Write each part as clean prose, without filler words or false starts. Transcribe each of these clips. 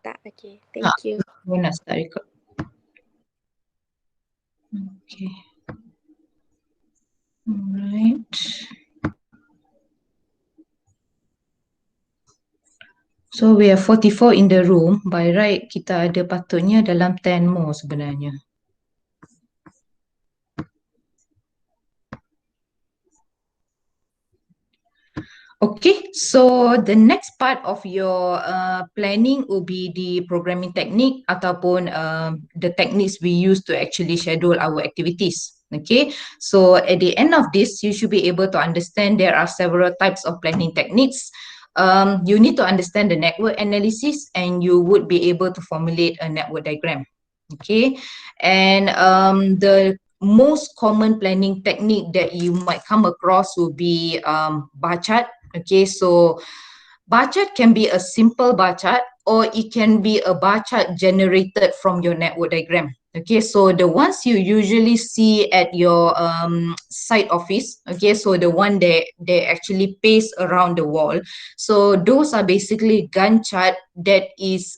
start. Okay, Ah, thank you. we nak start record. Okay. Alright. So we have 44 in the room. By right, kita ada patutnya dalam 10 more sebenarnya. Okay, so the next part of your planning will be the programming technique ataupun the techniques we use to actually schedule our activities. Okay, so at the end of this, you should be able to understand there are several types of planning techniques. You need to understand the network analysis and you would be able to formulate a network diagram. Okay, and the most common planning technique that you might come across will be bar chart. Okay, so bar chart can be a simple bar chart or it can be a bar chart generated from your network diagram. Okay, so the ones you usually see at your site office, okay, so the one they actually paste around the wall. So those are basically Gantt chart that is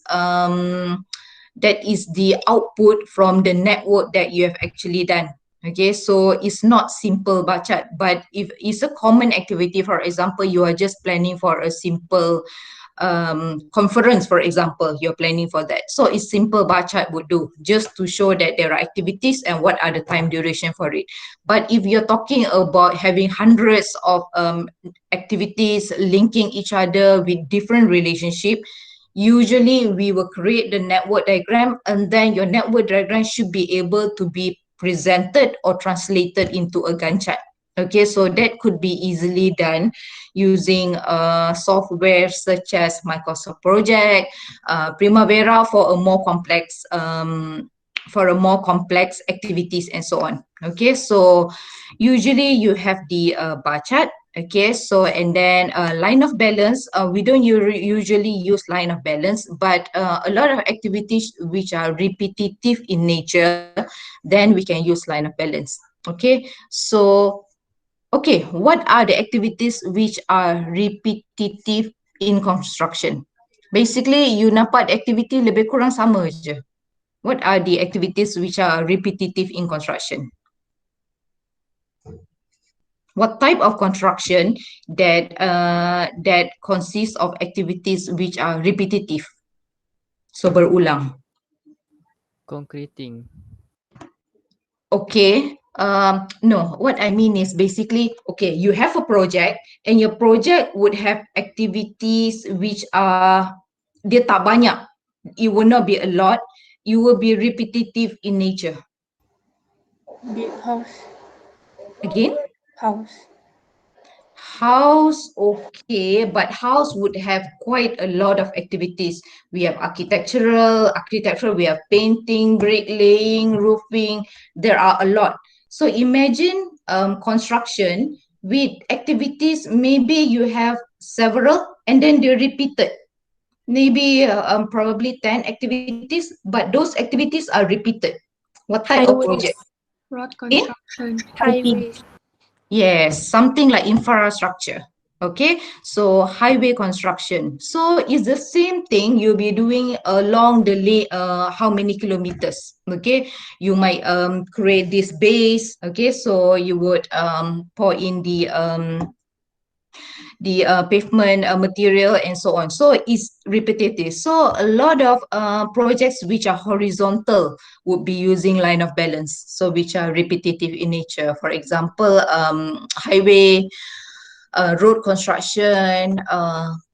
the output from the network that you have actually done. Okay, so it's not simple bar chart, but if it's a common activity, for example, you are just planning for a simple conference, for example, you're planning for that. So it's simple bar chart would do just to show that there are activities and what are the time duration for it. But if you're talking about having hundreds of activities linking each other with different relationship, usually we will create the network diagram and then your network diagram should be able to be presented or translated into a Gantt chart. Okay, so that could be easily done using software such as Microsoft Project, Primavera for a more complex activities and so on. Okay, so usually you have the bar chart. Okay, so and then line of balance, we don't usually use line of balance, but a lot of activities which are repetitive in nature, then we can use line of balance. Okay, so okay, what are the activities which are repetitive in construction? Basically, you nampak activity lebih kurang sama je. What are the activities which are repetitive in construction? What type of construction that consists of activities which are repetitive? So berulang. Concreting. Okay. No, what I mean is basically, okay, you have a project and your project would have activities which are, dia tak banyak. It will not be a lot. It will be repetitive in nature. Build house. Again? House. House, okay, but house would have quite a lot of activities. We have architectural, we have painting, bricklaying, roofing. There are a lot. So imagine construction with activities, maybe you have several and then they're repeated. Maybe probably 10 activities, but those activities are repeated. What type of project? Road In? construction. Highways. Yes, something like infrastructure. Okay, so highway construction. So it's the same thing you'll be doing along the how many kilometers. Okay, you might create this base. Okay, so you would pour in the pavement material and so on. So it's repetitive. So a lot of projects which are horizontal would be using line of balance. So which are repetitive in nature. For example, highway, road construction,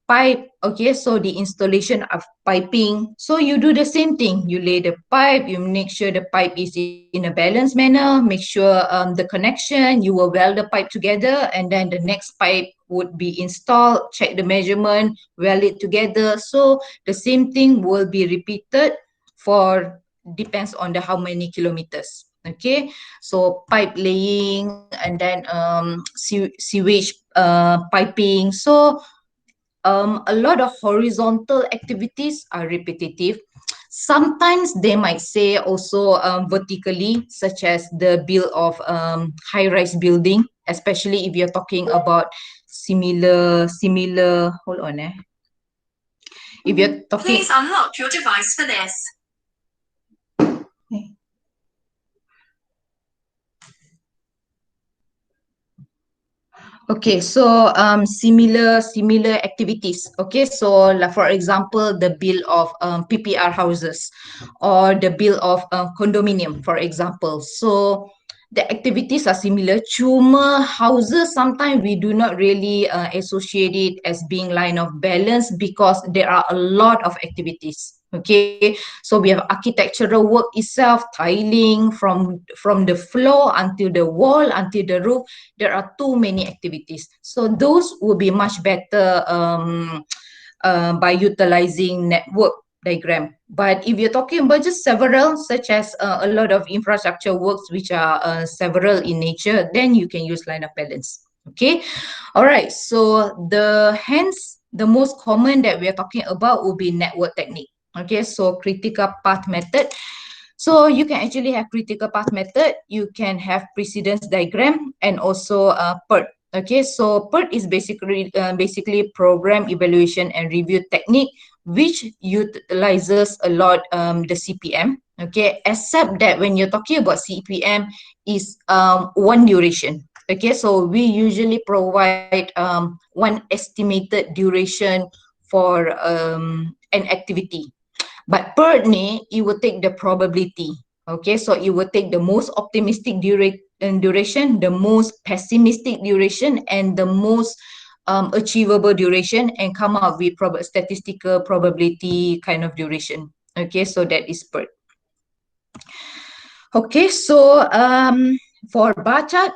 pipe. Okay, so the installation of piping. So you do the same thing. You lay the pipe, you make sure the pipe is in a balanced manner, make sure the connection, you will weld the pipe together, and then the next pipe would be installed, check the measurement, weld it together. So the same thing will be repeated for, depends on the how many kilometers. Okay, so pipe laying and then sewage piping. So a lot of horizontal activities are repetitive. Sometimes they might say also vertically, such as the build of high-rise building, especially if you're talking about similar, hold on. If you're talking, Please unlock your device for this. okay, so similar activities. Okay, so like for example, the bill of PPR houses or the bill of condominium, for example. So the activities are similar. Cuma houses sometimes we do not really associate it as being line of balance because there are a lot of activities. Okay, so we have architectural work itself, tiling from the floor until the wall until the roof. There are too many activities, so those will be much better by utilizing network diagram. But if you're talking about just several, such as a lot of infrastructure works which are several in nature, then you can use line of balance. Okay, all right, so hence the most common that we are talking about will be network technique. Okay, so critical path method. So you can actually have critical path method, you can have precedence diagram, and also PERT. Okay, so PERT is basically program evaluation and review technique, which utilizes a lot the CPM. Okay, except that when you're talking about CPM is one duration. Okay, so we usually provide one estimated duration for an activity. But per ni, it will take the probability. Okay, so it will take the most optimistic duration, the most pessimistic duration, and the most achievable duration, and come up with statistical probability kind of duration. Okay, so that is PERT. Okay, so for bar chart,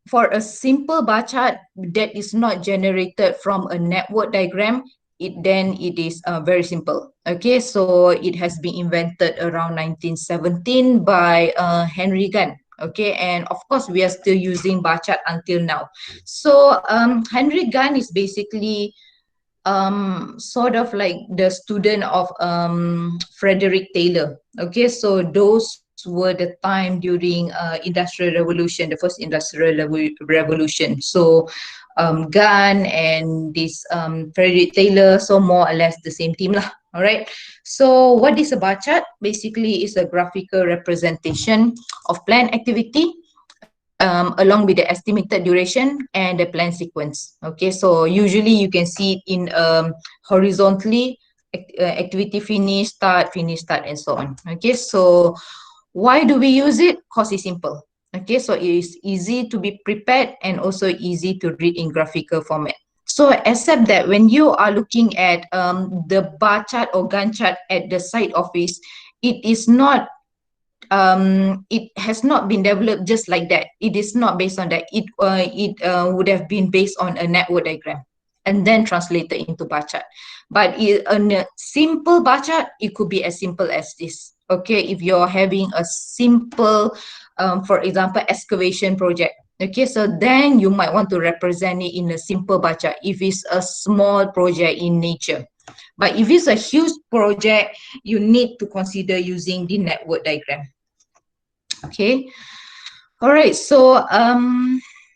for a simple bar chart that is not generated from a network diagram, it is very simple. Okay, so it has been invented around 1917 by Henry Gunn. Okay, and of course we are still using bar chart until now. So Henry Gunn is basically sort of like the student of Frederick Taylor. Okay, so those were the time during Industrial Revolution, the first Industrial Revolution. So Gunn and this Frederick Taylor, so more or less the same team lah. All right. So what is a bar chart? Basically, is a graphical representation of planned activity along with the estimated duration and the plan sequence. Okay, so usually you can see it in horizontally, activity finish, start, and so on. Okay, so why do we use it? Because it's simple. Okay, so it is easy to be prepared and also easy to read in graphical format. So except that when you are looking at the bar chart or Gantt chart at the site office, it is not it has not been developed just like that. It is not based on that. It would have been based on a network diagram and then translated into bar chart. But in a simple bar chart, it could be as simple as this. Okay, if you're having a simple, for example, excavation project. Okay, so then you might want to represent it in a simple bar chart if it's a small project in nature. But if it's a huge project, you need to consider using the network diagram. Okay, all right, so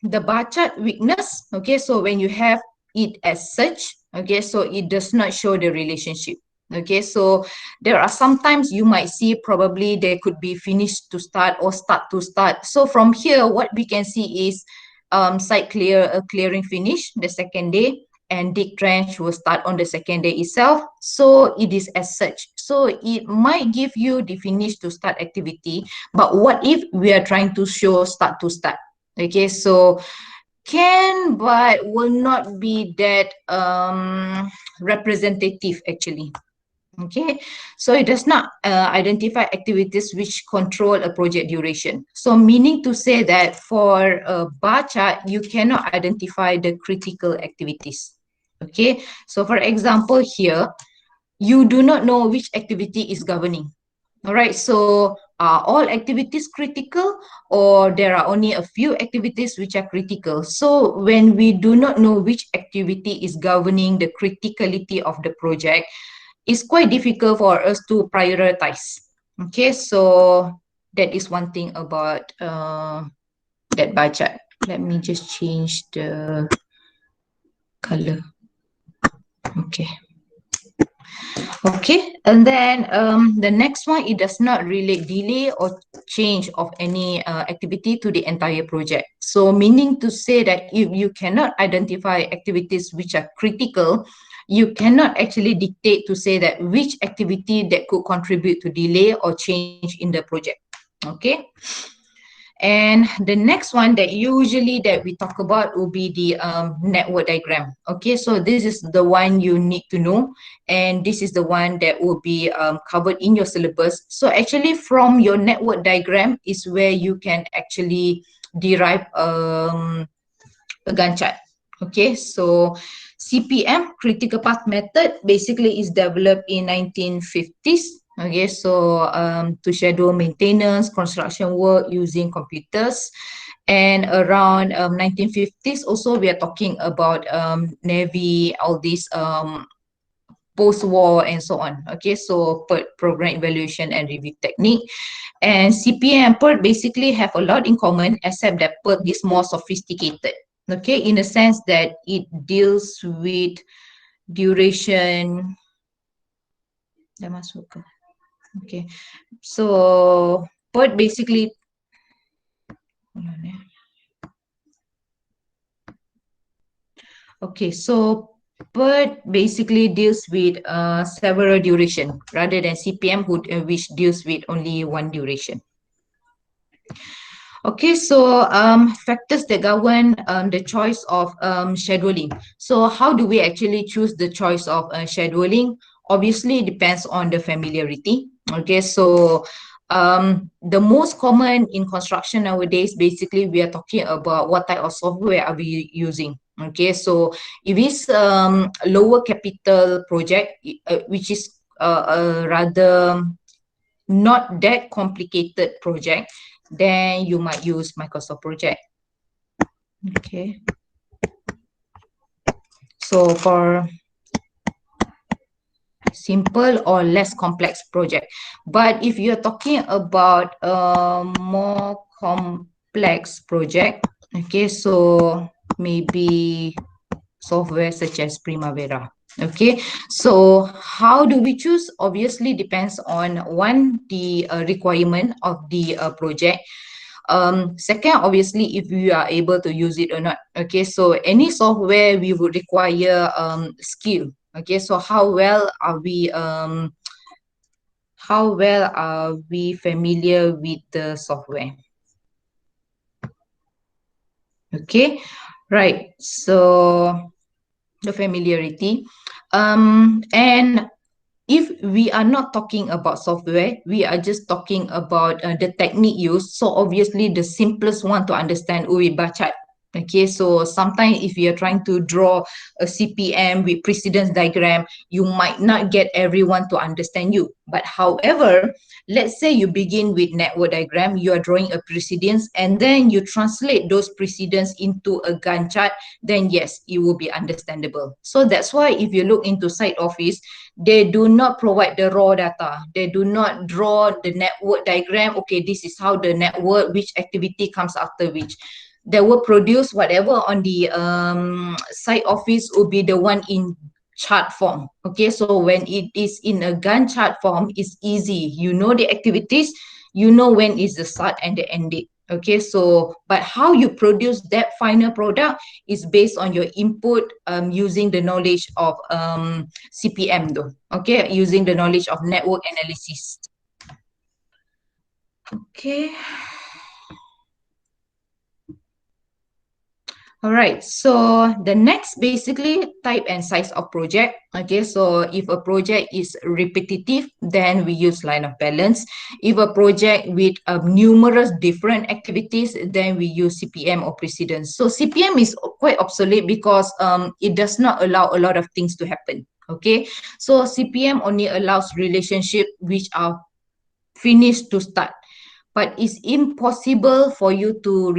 the bar chart weakness. Okay, so when you have it as such, okay, so it does not show the relationship. Okay, so there are sometimes you might see probably there could be finish to start or start to start. So from here, what we can see is site clearing finish the second day, and dig trench will start on the second day itself. So it is as such. So it might give you the finish to start activity, but what if we are trying to show start to start? Okay, so can but will not be that representative actually. Okay, so it does not identify activities which control a project duration. So meaning to say that for a bar chart, you cannot identify the critical activities. Okay, so for example here, you do not know which activity is governing. All right, so are all activities critical, or there are only a few activities which are critical? So when we do not know which activity is governing the criticality of the project, it's quite difficult for us to prioritize. Okay, so that is one thing about that bar chart. Let me just change the color. Okay. Okay, and then the next one, it does not relate delay or change of any activity to the entire project. So meaning to say that if you cannot identify activities which are critical, you cannot actually dictate to say that which activity that could contribute to delay or change in the project. Okay. And the next one that usually that we talk about will be the network diagram. Okay, so this is the one you need to know, and this is the one that will be covered in your syllabus. So actually from your network diagram is where you can actually derive a Gantt chart. Okay, so CPM, critical path method, basically is developed in 1950s. Okay, so to schedule maintenance, construction work using computers. And around 1950s also, we are talking about Navy, all these post-war and so on. Okay, so PERT, program evaluation and review technique. And CPM and PERT basically have a lot in common, except that PERT is more sophisticated. Okay, in the sense that it deals with duration. Dah masuk ke? Okay, so PERT basically, hold on, okay, so PERT basically deals with several duration rather than CPM, which deals with only one duration. Okay, so factors that govern the choice of scheduling. So how do we actually choose the choice of scheduling? Obviously, it depends on the familiarity. Okay, so the most common in construction nowadays, basically, we are talking about what type of software are we using. Okay, so if it's lower capital project, which is a rather not that complicated project, then you might use Microsoft Project. Okay. So for simple or less complex project. But if you're talking about a more complex project, okay, so maybe software such as Primavera. Okay, so how do we choose? Obviously depends on one, the requirement of the project. Second, obviously, if you are able to use it or not. Okay, so any software we would require skill. Okay, so how well are we familiar with the software? Okay, right. So the familiarity. And if we are not talking about software, we are just talking about the technique used. So obviously the simplest one to understand will be bar chart. Okay, so sometimes if you're trying to draw a CPM with precedence diagram, you might not get everyone to understand you. But however, let's say you begin with network diagram, you are drawing a precedence, and then you translate those precedence into a Gantt chart, then yes, it will be understandable. So that's why if you look into site office, they do not provide the raw data. They do not draw the network diagram. Okay, this is how the network, which activity comes after which. They will produce whatever on the site office will be the one in chart form. Okay, so when it is in a Gantt chart form, it's easy. You know the activities, you know when is the start and the end date. Okay, so but how you produce that final product is based on your input using the knowledge of CPM though. Okay, using the knowledge of network analysis. Okay. All right, so the next basically type and size of project. Okay, so if a project is repetitive, then we use line of balance. If a project with numerous different activities, then we use CPM or precedence. So CPM is quite obsolete because it does not allow a lot of things to happen. Okay, so CPM only allows relationship which are finished to start, but it's impossible for you to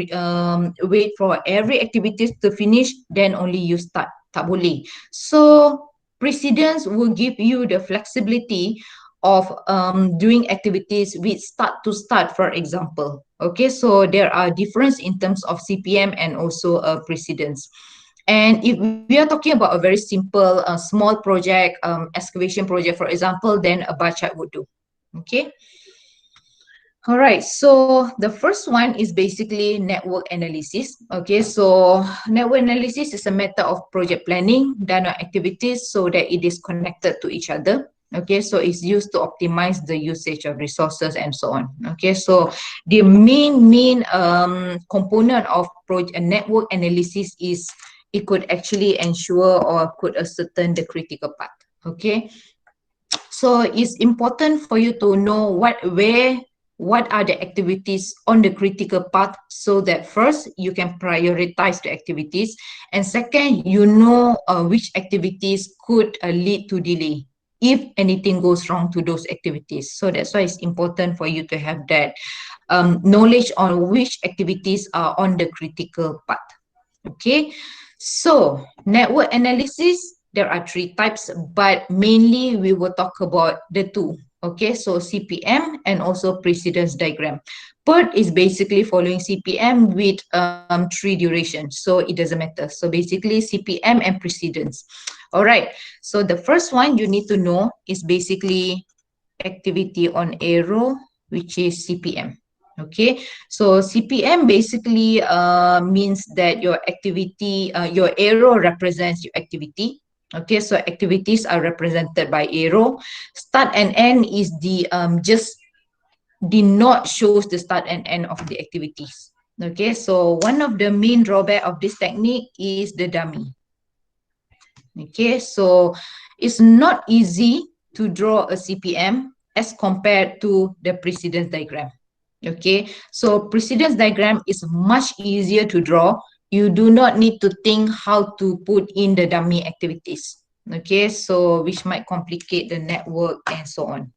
wait for every activities to finish, then only you start. Tak boleh. So precedence will give you the flexibility of doing activities with start to start, for example. Okay, so there are difference in terms of CPM and also precedence. And if we are talking about a very simple, small project, excavation project, for example, then a bar chart would do. Okay. All right, so the first one is basically network analysis. Okay, so network analysis is a method of project planning done on activities so that it is connected to each other. Okay, so it's used to optimize the usage of resources and so on. Okay, so the main component of network analysis is it could actually ensure or could ascertain the critical path. Okay, so it's important for you to know what are the activities on the critical path, so that first you can prioritize the activities, and second, you know which activities could lead to delay if anything goes wrong to those activities. So that's why it's important for you to have that knowledge on which activities are on the critical path. Okay, so network analysis, there are three types, but mainly we will talk about the two. Okay, so CPM and also precedence diagram. PERT is basically following CPM with three durations, so it doesn't matter. So basically CPM and precedence. All right, so the first one you need to know is basically activity on arrow, which is CPM. Okay, so CPM basically means that your activity, your arrow represents your activity. Okay, so activities are represented by arrow. Start and end is the just the node shows the start and end of the activities. Okay, so one of the main drawback of this technique is the dummy. Okay, so it's not easy to draw a CPM as compared to the precedence diagram. Okay, so precedence diagram is much easier to draw. You do not need to think how to put in the dummy activities. Okay, so which might complicate the network and so on.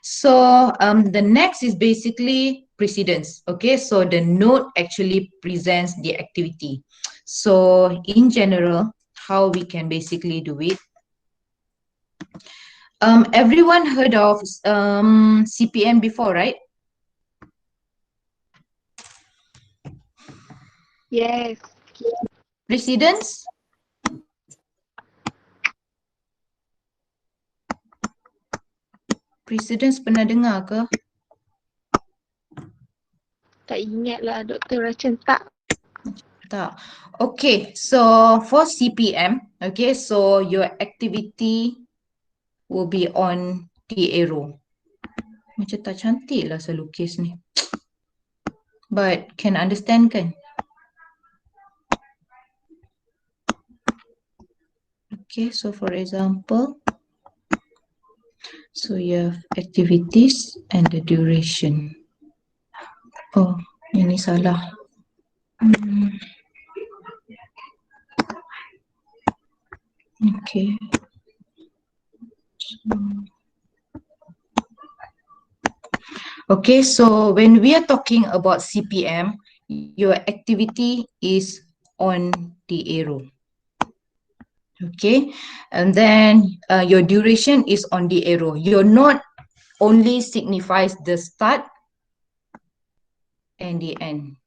So the next is basically precedence. Okay, so the node actually presents the activity. So in general, how we can basically do it. Everyone heard of CPM before, right? Yes. Precedence? Precedence pernah dengar ke? Tak ingat lah Dr. Rachan tak. Tak. Okay, so for CPM, okay, so your activity will be on the arrow. Macam tak cantik lah saya lukis ni. But can understand kan? Okay, so for example, so you have activities and the duration. Oh, ini salah. Okay. Okay, so when we are talking about CPM, your activity is on the arrow. Okay, and then your duration is on the arrow. Your node only signifies the start and the end.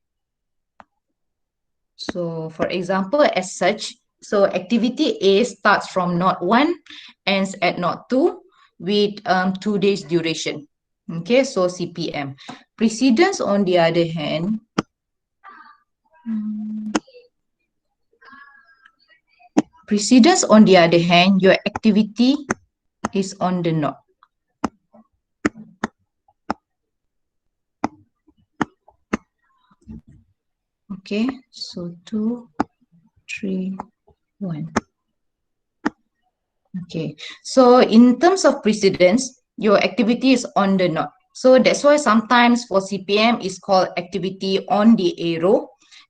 So for example, as such, so activity A starts from node 1, ends at node 2 with 2 days duration. Okay, so CPM. Precedence on the other hand, your activity is on the node. Okay, so 2, 3, 1. Okay, so in terms of precedence, your activity is on the node. So that's why sometimes for CPM is called activity on the arrow,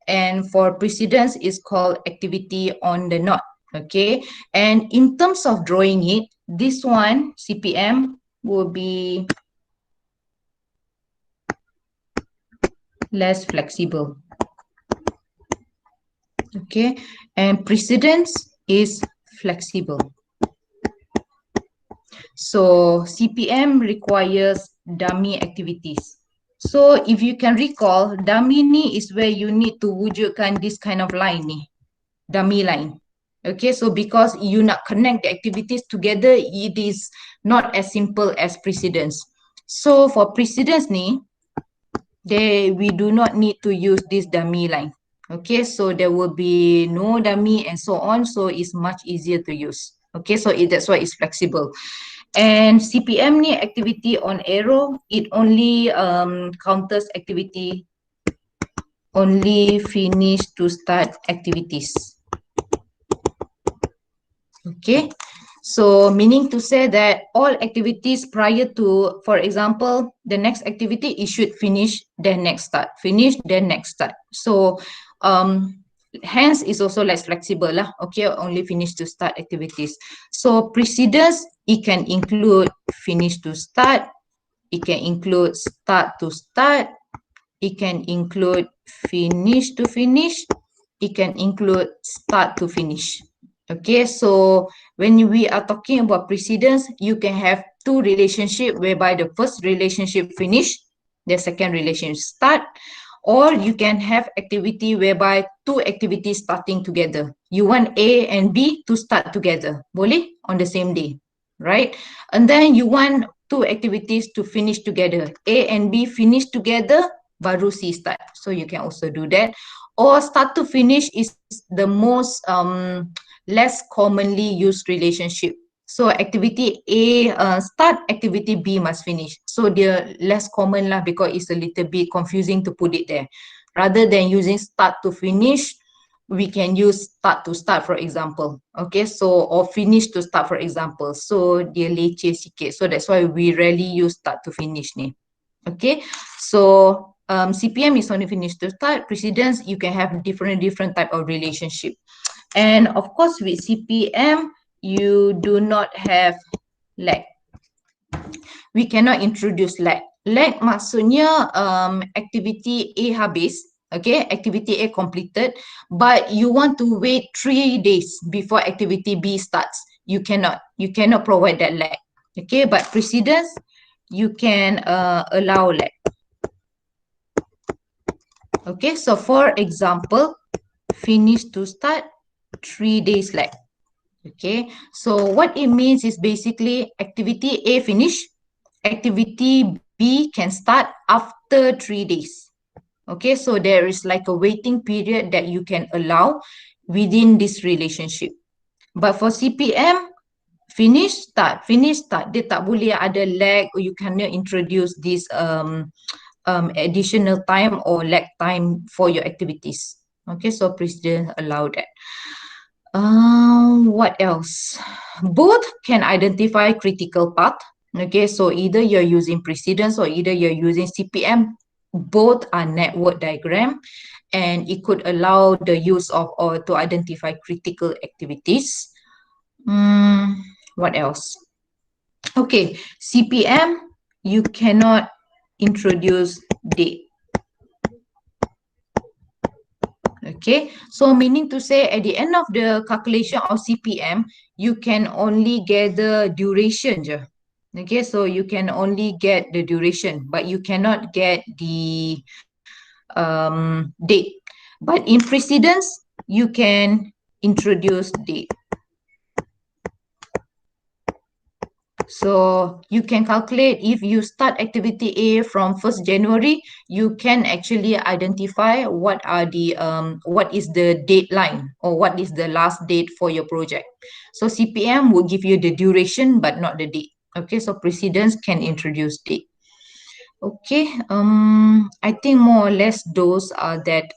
and for precedence is called activity on the node. Okay, and in terms of drawing it, this one CPM will be less flexible. Okay, and precedence is flexible. So CPM requires dummy activities. So if you can recall, dummy ni is where you need to wujudkan this kind of line ni. dummy line. Okay, so because you not connect the activities together, it is not as simple as precedence. So for precedence ni, we do not need to use this dummy line. Okay, so there will be no dummy and so on, so it's much easier to use. Okay, so that's why it's flexible. And CPM ni activity on arrow, it only counters activity only finish to start activities. Okay, so meaning to say that all activities prior to, for example, the next activity, it should finish, then next start, finish, then next start. So hence is also less flexible lah. Okay, only finish to start activities. So precedence, it can include finish to start, it can include start to start, it can include finish to finish, it can include start to finish. Okay, so when we are talking about precedence, you can have two relationships whereby the first relationship finish, the second relationship start, or you can have activity whereby two activities starting together. You want A and B to start together, boleh, on the same day, right? And then you want two activities to finish together. A and B finish together, baru C start. So you can also do that. Or start to finish is the most less commonly used relationship. So activity A start, activity B must finish. So they're less common lah because it's a little bit confusing to put it there. Rather than using start to finish, we can use start to start, for example. Okay, so or finish to start, for example. So dia leceh sikit. So that's why we rarely use start to finish ni. Okay, so CPM is only finish to start. Precedence, you can have different type of relationship. And of course, with CPM, you do not have lag. We cannot introduce lag. Lag maksudnya activity A habis, okay, activity A completed, but you want to wait 3 days before activity B starts. You cannot provide that lag. Okay, but precedence, you can allow lag. Okay, so for example, finish to start, 3 days lag. Okay, so what it means is basically activity A finish, activity B can start after 3 days. Okay, so there is like a waiting period that you can allow within this relationship. But for CPM, finish, start, dia tak boleh ada lag, or you cannot introduce this additional time or lag time for your activities. Okay, so please allow that. What else? Both can identify critical path. Okay, so either you're using precedence or either you're using CPM. Both are network diagram, and it could allow the use of or to identify critical activities. What else? Okay, CPM, you cannot introduce date. Okay, so meaning to say at the end of the calculation of CPM, you can only get the duration je. Okay, so you can only get the duration, but you cannot get the date. But in precedence, you can introduce date. So you can calculate if you start activity A from 1st January, you can actually identify what are the what is the deadline or what is the last date for your project. So CPM will give you the duration but not the date. Okay, so precedence can introduce date. Okay, I think more or less those are that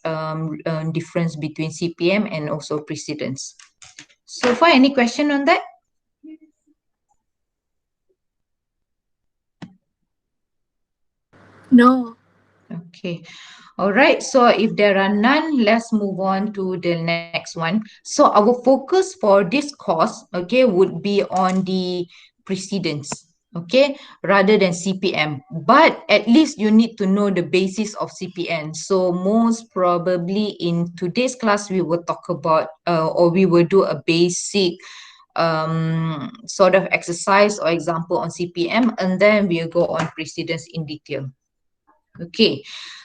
difference between CPM and also precedence. So far, any question on that? No. Okay. All right. So if there are none, let's move on to the next one. So our focus for this course, okay, would be on the precedence, okay, rather than CPM. But at least you need to know the basis of CPM. So most probably in today's class, we will talk about or we will do a basic sort of exercise or example on CPM, and then we'll go on precedence in detail. Okay,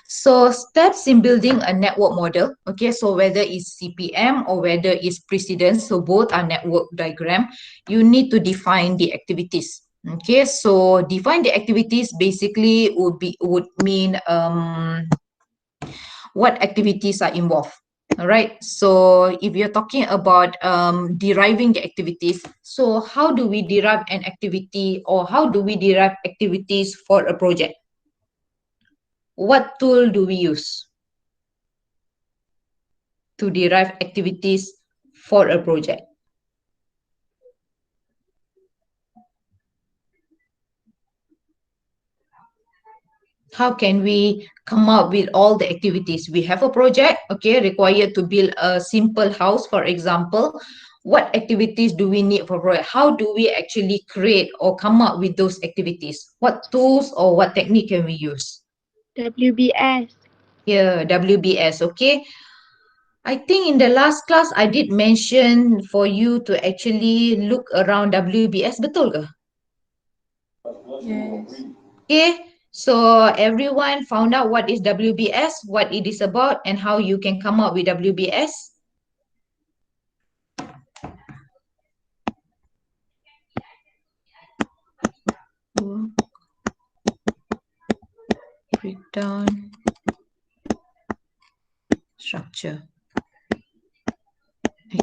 So steps in building a network model, okay, so whether it's CPM or whether it's precedence, so both are network diagram, you need to define the activities. Okay, so define the activities basically would mean what activities are involved. All right, so if you're talking about deriving the activities, so how do we derive an activity, or how do we derive activities for a project? What tool do we use to derive activities for a project? How can we come up with all the activities? We have a project, okay, required to build a simple house, for example. What activities do we need for project? How do we actually create or come up with those activities? What tools or what technique can we use? WBS. Yeah, WBS, okay. I think in the last class, I did mention for you to actually look around WBS, betul ke? Yes. Okay, so everyone found out what is WBS, what it is about, and how you can come up with WBS. Breakdown structure.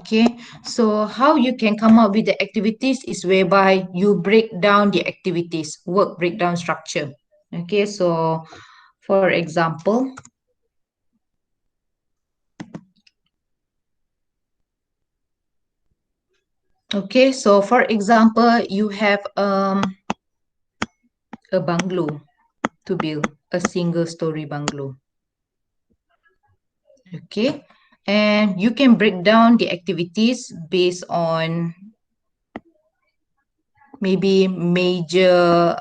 Okay, so how you can come up with the activities is whereby you break down the activities, work breakdown structure. Okay, so for example, okay, so for example, you have a bungalow to build, a single story bungalow. Okay, and you can break down the activities based on maybe major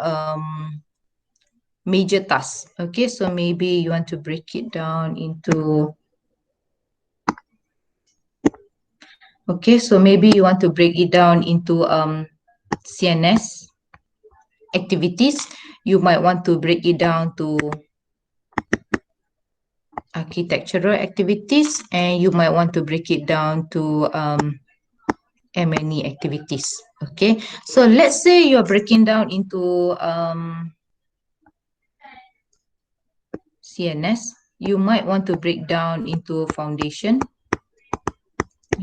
tasks. Okay, so maybe you want to break it down into, okay, so maybe you want to break it down into CNS activities. You might want to break it down to architectural activities, and you might want to break it down to M&E activities. Okay, so let's say you're breaking down into CNS. You might want to break down into foundation.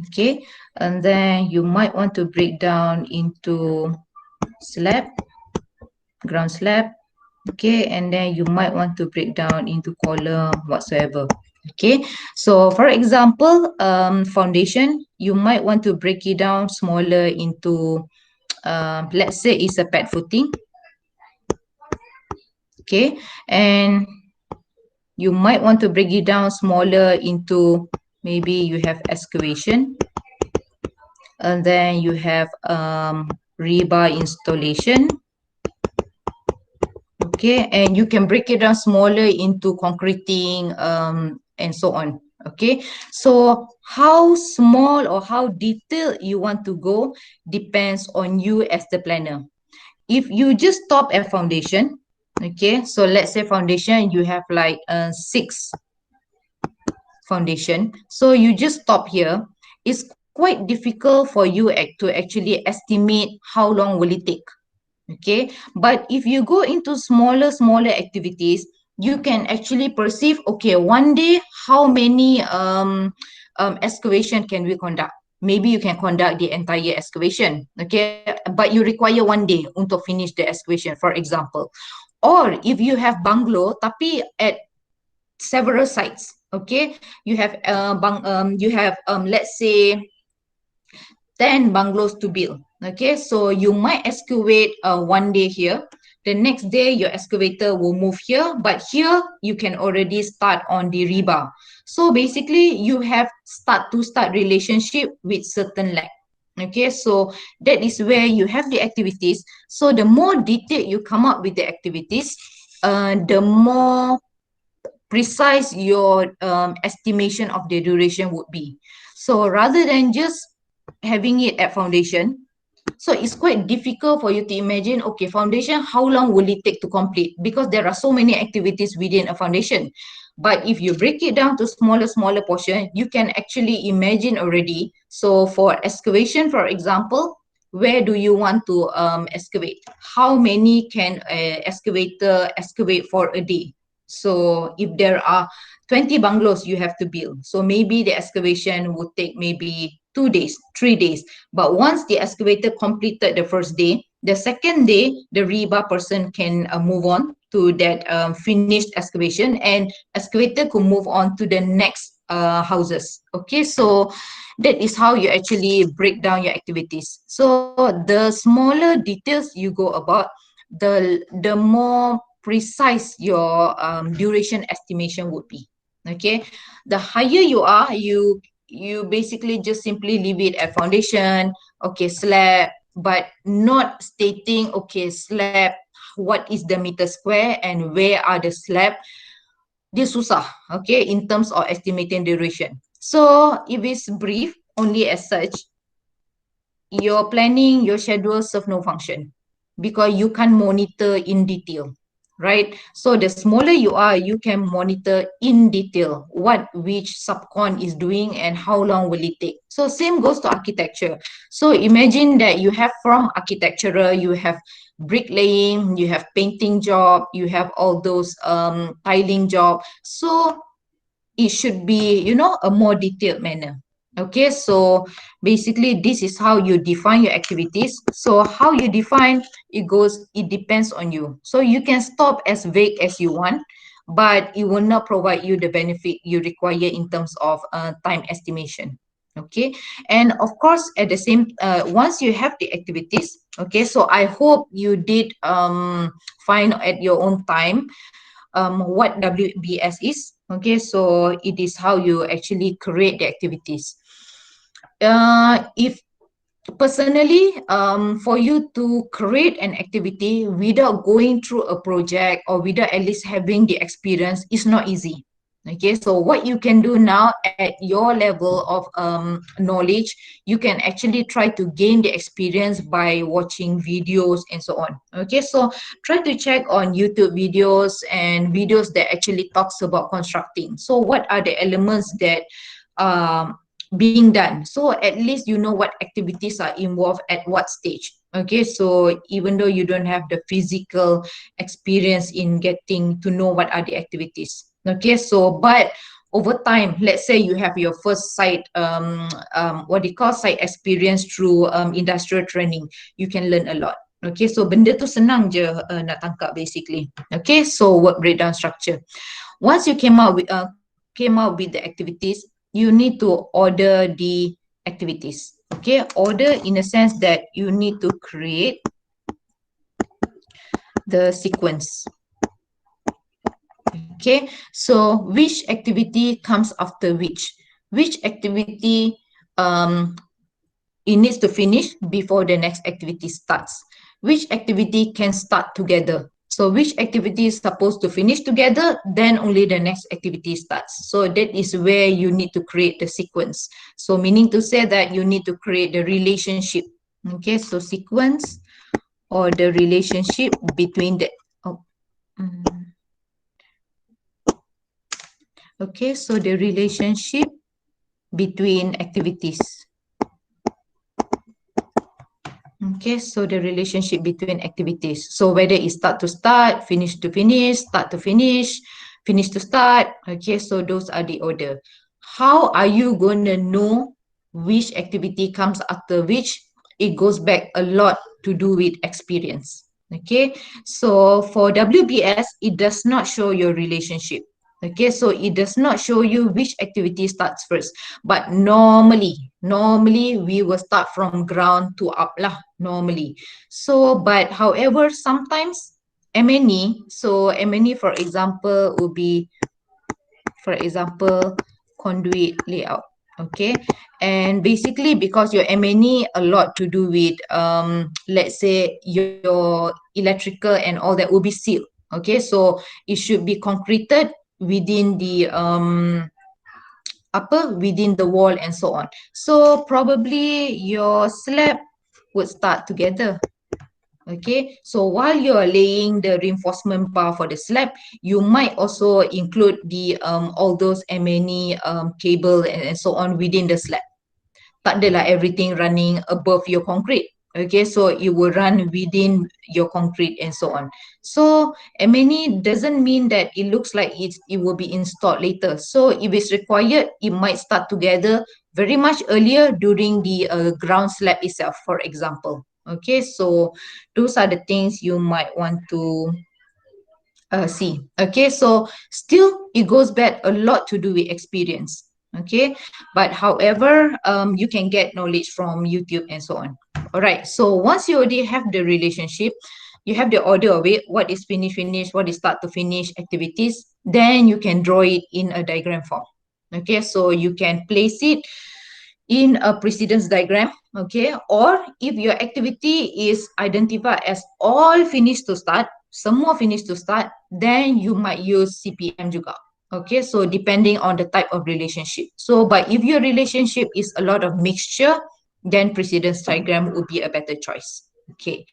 Okay, and then you might want to break down into slab, ground slab. Okay, and then you might want to break down into column whatsoever. Okay, so for example, foundation, you might want to break it down smaller into let's say it's a pad footing. Okay, and you might want to break it down smaller into, maybe you have excavation, and then you have rebar installation. Okay, and you can break it down smaller into concreting and so on. Okay, so how small or how detailed you want to go depends on you as the planner. If you just stop at foundation, okay, so let's say foundation, you have like 6 foundation, so you just stop here. It's quite difficult for you to actually estimate how long will it take. Okay, but if you go into smaller activities, you can actually perceive, okay, one day how many excavation can we conduct. Maybe you can conduct the entire excavation, okay, but you require one day untuk finish the excavation, for example. Or if you have bungalow tapi at several sites, okay, you have let's say 10 bungalows to build. Okay, so you might excavate one day here. The next day, your excavator will move here, but here you can already start on the rebar. So basically, you have start relationship with certain land. Okay, so that is where you have the activities. So the more detailed you come up with the activities, the more precise your estimation of the duration would be. So rather than just having it at foundation, so it's quite difficult for you to imagine, okay, foundation, how long will it take to complete? Because there are so many activities within a foundation. But if you break it down to smaller portion, you can actually imagine already. So for excavation, for example, where do you want to excavate? How many can a excavator excavate for a day? So if there are 20 bungalows you have to build, so maybe the excavation would take maybe 2 days, 3 days. But once the excavator completed the first day, the second day, the rebar person can move on to that finished excavation, and excavator could move on to the next houses. Okay, so that is how you actually break down your activities. So the smaller details you go about, the more precise your duration estimation would be. Okay, the higher you are, you basically just simply leave it at foundation, okay, slab, but not stating, okay, slab, what is the meter square and where are the slab. Dia susah, okay, in terms of estimating duration. So if it's brief only as such, your planning, your schedule serve no function because you can't monitor in detail, right? So the smaller you are, you can monitor in detail what which subcon is doing and how long will it take. So same goes to architecture. So imagine that you have from architectural, you have bricklaying, you have painting job, you have all those tiling job. So it should be, you know, a more detailed manner. Okay, so basically this is how you define your activities. So how you define it goes, it depends on you. So you can stop as vague as you want, but it will not provide you the benefit you require in terms of time estimation. Okay, and of course at the same once you have the activities, okay, so I hope you did find at your own time what WBS is. Okay, so it is how you actually create the activities. If personally, for you to create an activity without going through a project or without at least having the experience is not easy. Okay, so what you can do now at your level of knowledge, you can actually try to gain the experience by watching videos and so on. Okay, so try to check on YouTube videos and videos that actually talks about constructing. So what are the elements that um, being done, so at least you know what activities are involved at what stage. Okay, so even though you don't have the physical experience in getting to know what are the activities, okay, so but over time, let's say you have your first site what they call site experience through industrial training, you can learn a lot. Okay, so benda tu senang je nak tangkap basically. Okay, so work breakdown structure. Once you came out with the activities, you need to order the activities. Okay, order in a sense that you need to create the sequence. Okay, so which activity comes after which activity it needs to finish before the next activity starts, which activity can start together. So which activity is supposed to finish together, then only the next activity starts. So that is where you need to create the sequence. So meaning to say that you need to create the relationship. Okay, so sequence or the relationship between the okay, so the relationship between activities. Okay, so the relationship between activities. So whether it's start to start, finish to finish, start to finish, finish to start. Okay, so those are the order. How are you going to know which activity comes after which? It goes back a lot to do with experience. Okay, so for WBS, it does not show your relationship. Okay, so it does not show you which activity starts first. But normally we will start from ground to up lah, normally. So, but however, sometimes M&E, so M&E for example will be, for example, conduit layout. Okay, and basically because your M&E a lot to do with let's say your electrical and all that will be sealed. Okay, so it should be concreted within the within the wall and so on. So probably your slab would start together. Okay, so while you are laying the reinforcement bar for the slab, you might also include the all those M&E cable and so on within the slab. Tak adalah everything running above your concrete. Okay, so it will run within your concrete and so on. So M&E doesn't mean that it looks like it will be installed later. So if it's required, it might start together very much earlier during the ground slab itself, for example. Okay, so those are the things you might want to see. Okay, so still it goes back a lot to do with experience. Okay, but however, you can get knowledge from YouTube and so on. All right, so once you already have the relationship, you have the order of it, what is finish, what is start to finish activities, then you can draw it in a diagram form. Okay, so you can place it in a precedence diagram. Okay, or if your activity is identified as all finished to start, semua finished to start, then you might use CPM juga. Okay, so depending on the type of relationship. So, but if your relationship is a lot of mixture, then precedence diagram would be a better choice. Okay,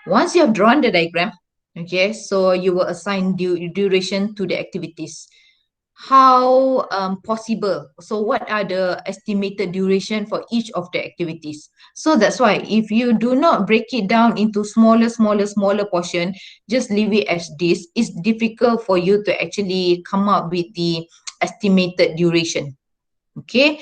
once you have drawn the diagram, okay, so you will assign duration to the activities. How possible, so what are the estimated duration for each of the activities? So that's why if you do not break it down into smaller portion, just leave it as this, it's difficult for you to actually come up with the estimated duration. Okay,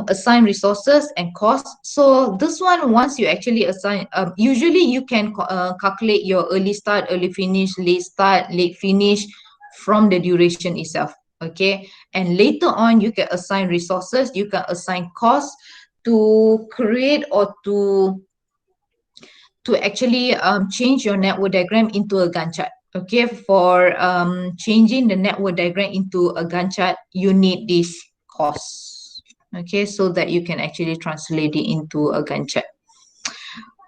assign resources and costs. So this one, once you actually assign, usually you can calculate your early start, early finish, late start, late finish from the duration itself. Okay, and later on you can assign resources, you can assign costs to create or to actually change your network diagram into a Gantt chart. Okay, for changing the network diagram into a Gantt chart, you need this cost. Okay, so that you can actually translate it into a Gantt chart.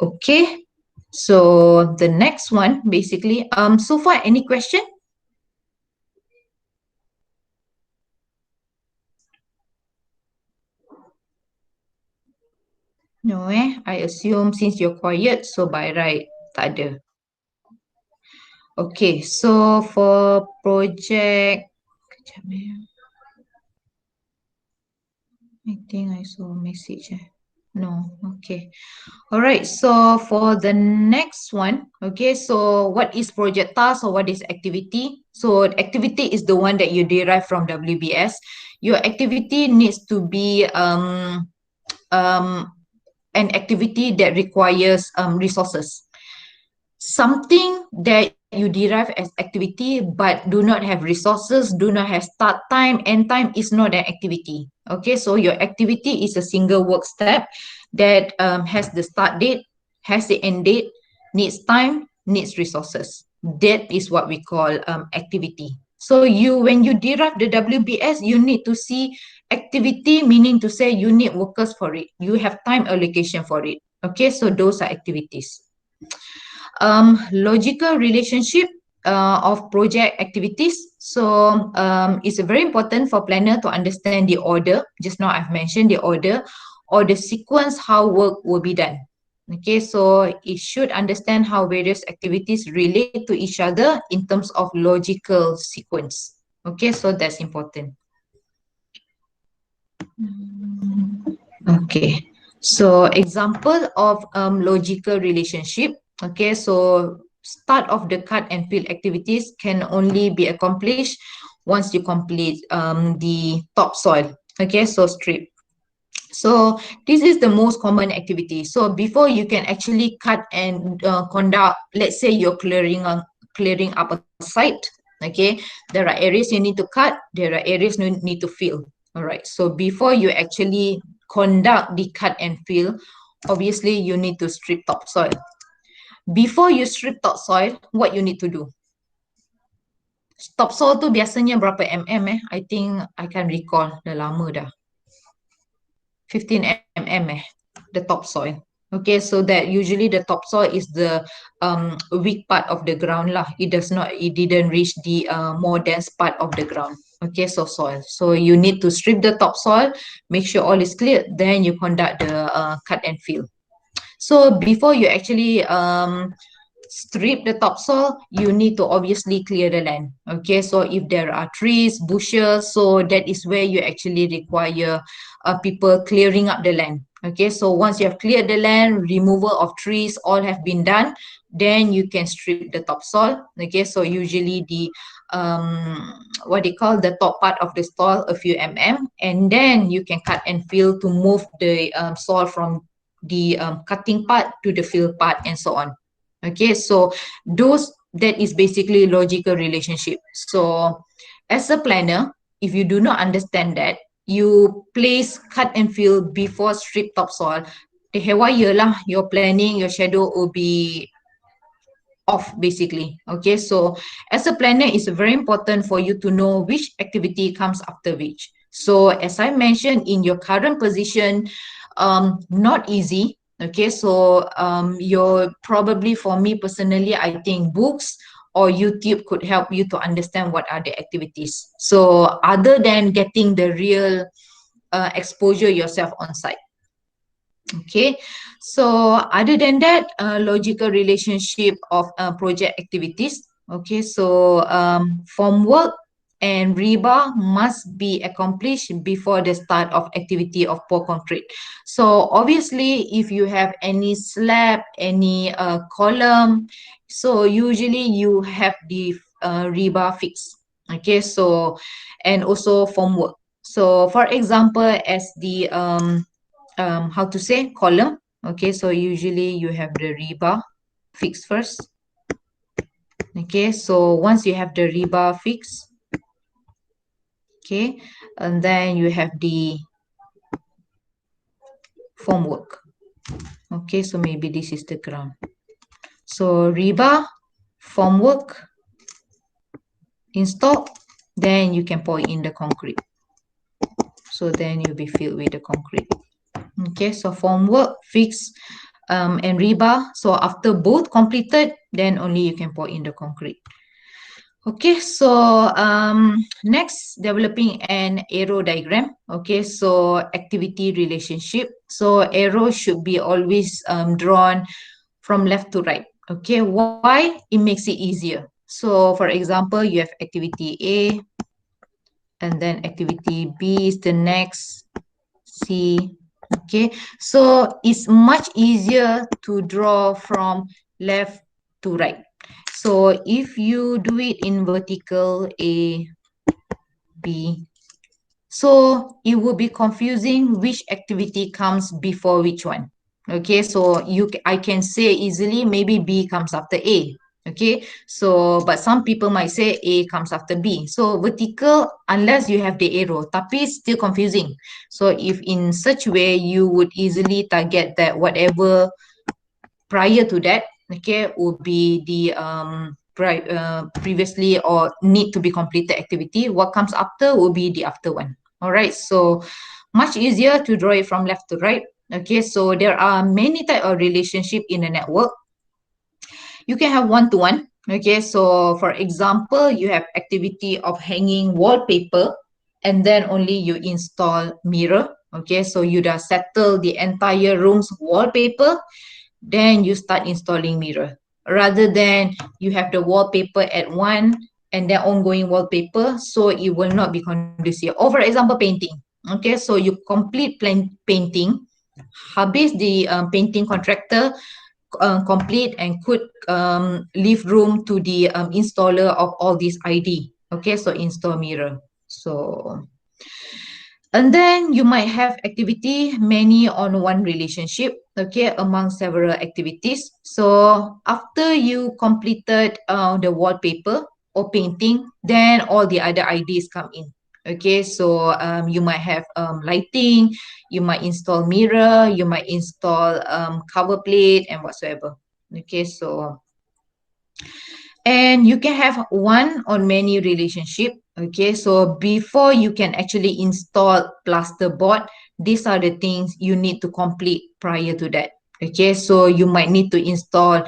Okay, so the next one basically, so far any question? No I assume since you're quiet, so by right tak ada. Okay, so for project, kejap I think I saw a message. No, okay. All right, so for the next one, okay, so what is project task or what is activity? So activity is the one that you derive from WBS. Your activity needs to be an activity that requires resources. Something that you derive as activity but do not have resources, do not have start time, end time is not an activity. Okay, so your activity is a single work step that has the start date, has the end date, needs time, needs resources. That is what we call activity. So when you derive the WBS, you need to see activity, meaning to say you need workers for it. You have time allocation for it. Okay, so those are activities. Logical relationship of project activities. So it's very important for planner to understand the order. Just now I've mentioned the order or the sequence how work will be done. Okay, so it should understand how various activities relate to each other in terms of logical sequence. Okay, so that's important. Okay, so example of logical relationship. Okay, so start of the cut and fill activities can only be accomplished once you complete the topsoil. Okay, so strip. So this is the most common activity. So before you can actually cut and conduct, let's say you're clearing up a site. Okay, there are areas you need to cut, there are areas you need to fill. All right, so before you actually conduct the cut and fill, obviously you need to strip topsoil. Before you strip topsoil, what you need to do? Topsoil tu biasanya berapa mm I think I can recall, dah lama dah. 15 mm the topsoil. Okay, so that usually the topsoil is the weak part of the ground lah. It didn't reach the more dense part of the ground. Okay, so soil. So you need to strip the topsoil, make sure all is clear, then you conduct the cut and fill. So before you actually strip the topsoil, you need to obviously clear the land. Okay, so if there are trees, bushes, so that is where you actually require people clearing up the land. Okay, so once you have cleared the land, removal of trees, all have been done, then you can strip the topsoil. Okay, so usually the what they call the top part of the soil a few and then you can cut and fill to move the soil from the cutting part to the fill part and so on. Okay, so that is basically logical relationship. So as a planner, if you do not understand that, you place cut and fill before strip topsoil, the haywire lah, your planning, your schedule will be off basically. Okay, so as a planner, it's very important for you to know which activity comes after which. So as I mentioned, in your current position, not easy. Okay, so you're probably, for me personally, I think books or YouTube could help you to understand what are the activities. So other than getting the real exposure yourself on site. Okay, so other than that, logical relationship of project activities. Okay, so form work and rebar must be accomplished before the start of activity of pour concrete. So obviously, if you have any slab, any column, so usually you have the rebar fixed. Okay, so and also form work. So for example, as the how to say, column. Okay, so usually you have the rebar fixed first. Okay, so once you have the rebar fixed, okay, and then you have the formwork. Okay, so maybe this is the ground. So rebar, formwork, install, then you can pour in the concrete. So then you'll be filled with the concrete. Okay, so formwork, fix, and rebar. So after both completed, then only you can pour in the concrete. Okay, so next, developing an arrow diagram. Okay, so activity relationship. So arrow should be always drawn from left to right. Okay, why? It makes it easier. So for example, you have activity A, and then activity B is the next, C. Okay, so it's much easier to draw from left to right. So if you do it in vertical, A, B, so it will be confusing which activity comes before which one. Okay, so I can say easily maybe B comes after A. Okay, so but some people might say A comes after B. So vertical, unless you have the arrow, tapi still confusing. So if in such way, you would easily target that whatever prior to that, okay, would be the previously or need to be completed activity. What comes after will be the after one. All right, so much easier to draw it from left to right. Okay, so there are many types of relationship in a network. You can have one-to-one. Okay, so for example, you have activity of hanging wallpaper, and then only you install mirror. Okay, so you just settle the entire room's wallpaper, then you start installing mirror. Rather than you have the wallpaper at one and then ongoing wallpaper, so it will not be conducive. Or for example, painting. Okay, so you complete painting, habis the painting contractor complete and could leave room to the installer of all these ID. Okay, so install mirror. So, and then you might have activity many on one relationship, okay, among several activities. So after you completed the wallpaper or painting, then all the other IDs come in. Okay, so you might have lighting, you might install mirror, you might install cover plate and whatsoever. Okay, so and you can have one or many relationship. Okay, so before you can actually install plasterboard, these are the things you need to complete prior to that. Okay, so you might need to install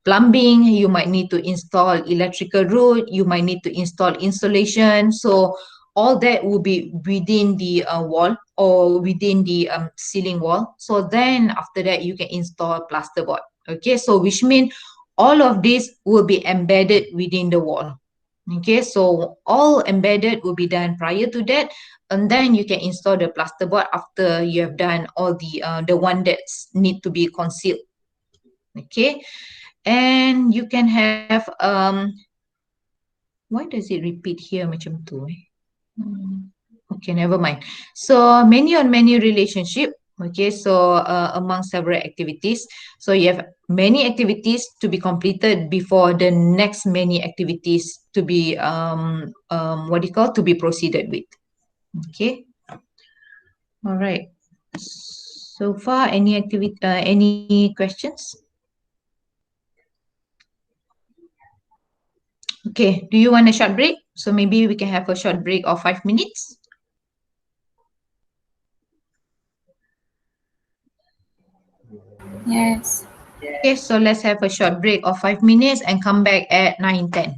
plumbing, you might need to install electrical route, you might need to install insulation. So all that will be within the wall or within the ceiling wall. So then after that, you can install plasterboard. Okay, so which means all of this will be embedded within the wall. Okay, so all embedded will be done prior to that, and then you can install the plasterboard after you have done all the one that's need to be concealed. Okay, and you can have why does it repeat here macam tu eh? Okay, never mind. So many on many relationship. Okay, so among several activities. So you have many activities to be completed before the next many activities to be what do you call to be proceeded with. Okay. All right. So far, any activity, any questions? Okay. Do you want a short break? So maybe we can have a short break of 5 minutes. Yes. Okay, so let's have a short break of 5 minutes and come back at 9:10.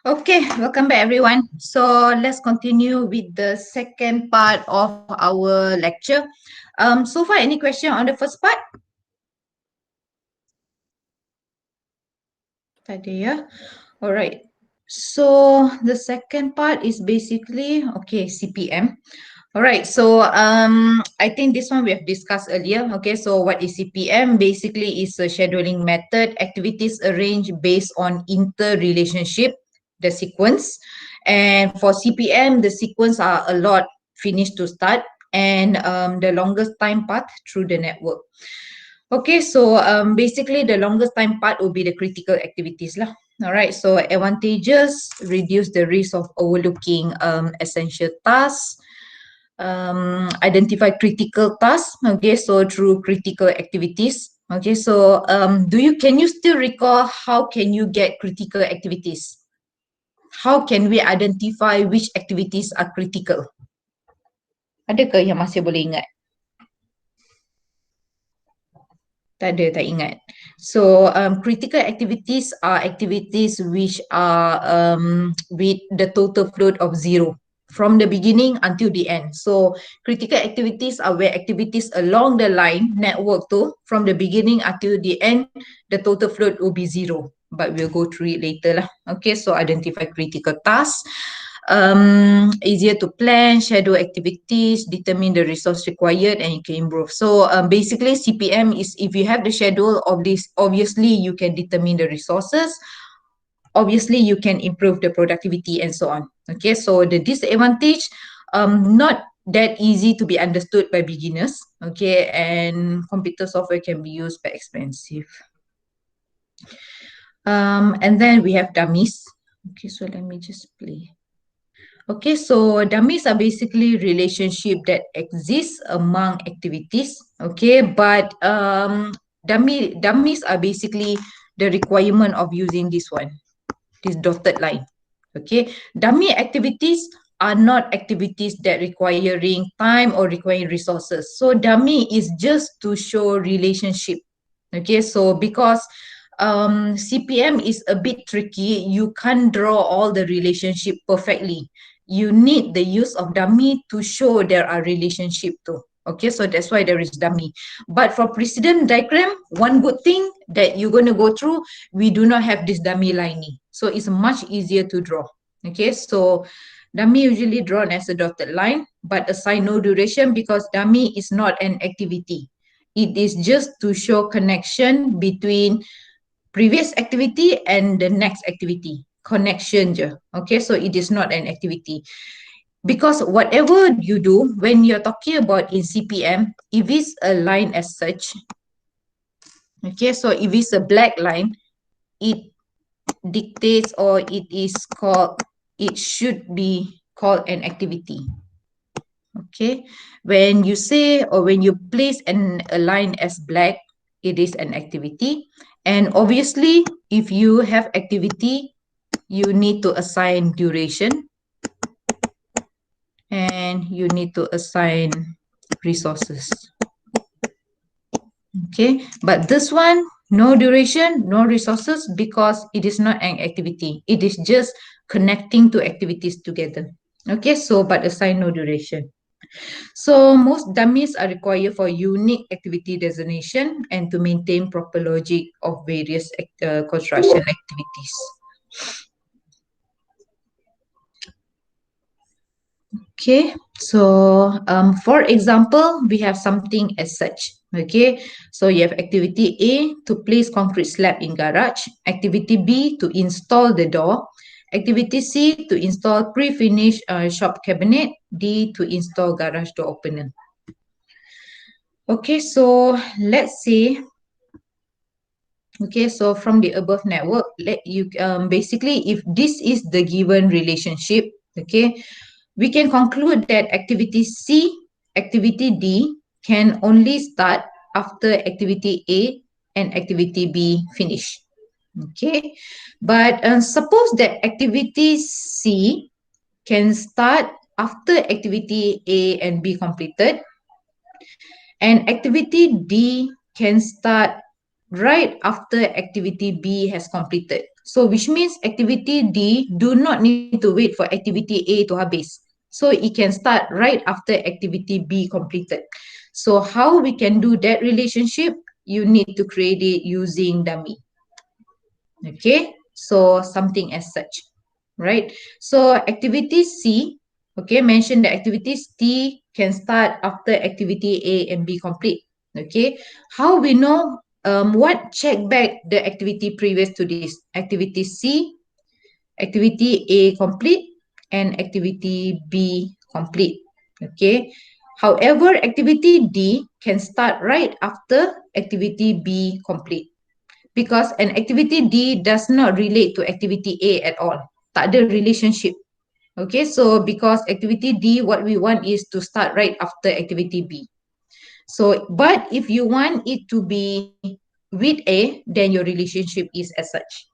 Okay, welcome back everyone. So let's continue with the second part of our lecture. So far, any question on the first part? Tadi ya. Alright. So the second part is basically CPM. Alright, so I think this one we have discussed earlier. Okay, so what is CPM? Basically, is a scheduling method, activities arranged based on interrelationship, the sequence. And for CPM, the sequence are a lot, finish to start, and the longest time path through the network. Okay, so basically the longest time part will be the critical activities lah. All right, so advantages, reduce the risk of overlooking essential tasks, identify critical tasks. Okay, so through critical activities. Okay, so can you still recall how can you get critical activities? How can we identify which activities are critical? Adakah yang masih boleh ingat? Tak ada, tak ingat. So critical activities are activities which are with the total float of 0 from the beginning until the end. So critical activities are where activities along the line network to from the beginning until the end, the total float will be 0. But we'll go through it later lah. Okay, so identify critical tasks. Easier to plan, schedule activities, determine the resource required, and you can improve. So basically CPM is if you have the schedule of this, obviously you can determine the resources, obviously you can improve the productivity and so on. Okay, so the disadvantage, not that easy to be understood by beginners. Okay, and computer software can be used but expensive. And then we have dummies. Okay, so let me just play. Okay, so dummies are basically relationship that exists among activities. Okay, but dummies are basically the requirement of using this one, this dotted line. Okay, dummy activities are not activities that requiring time or requiring resources. So dummy is just to show relationship. Okay, so because CPM is a bit tricky, you can't draw all the relationship perfectly. You need the use of dummy to show there are relationship too. Okay, so that's why there is dummy. But for precedent diagram, one good thing that you're going to go through, we do not have this dummy lining. So it's much easier to draw. Okay, so dummy usually drawn as a dotted line, but assign no duration because dummy is not an activity. It is just to show connection between previous activity and the next activity. Connection je. Okay, so it is not an activity. Because whatever you do, when you're talking about in CPM, if it's a line as such, okay, so if it's a black line, it dictates or it is called, it should be called an activity. Okay, when you say or when you place a line as black, it is an activity. And obviously, if you have activity, you need to assign duration and you need to assign resources. Okay, but this one, no duration, no resources because it is not an activity. It is just connecting two activities together. Okay, so but assign no duration. So most dummies are required for unique activity designation and to maintain proper logic of various construction activities. Okay, so for example, we have something as such. Okay, so you have activity A to place concrete slab in garage, activity B to install the door, activity C to install pre-finished shop cabinet, D to install garage door opener. Okay, so let's say, okay, so from the above network, let you basically if this is the given relationship, okay, we can conclude that activity C, activity D can only start after activity A and activity B finish. Okay, but suppose that activity C can start after activity A and B completed, and activity D can start right after activity B has completed. So which means activity D do not need to wait for activity A to habis. So it can start right after activity B completed. So how we can do that relationship? You need to create it using dummy. Okay, so something as such, right? So activity C, okay, mention the activities D can start after activity A and B complete. Okay, how we know what check back the activity previous to this? Activity C, activity A complete, and activity B complete. Okay, however, activity D can start right after activity B complete, because an activity D does not relate to activity A at all. Tak ada relationship. Okay, so because activity D, what we want is to start right after activity B. So, but if you want it to be with A, then your relationship is as such.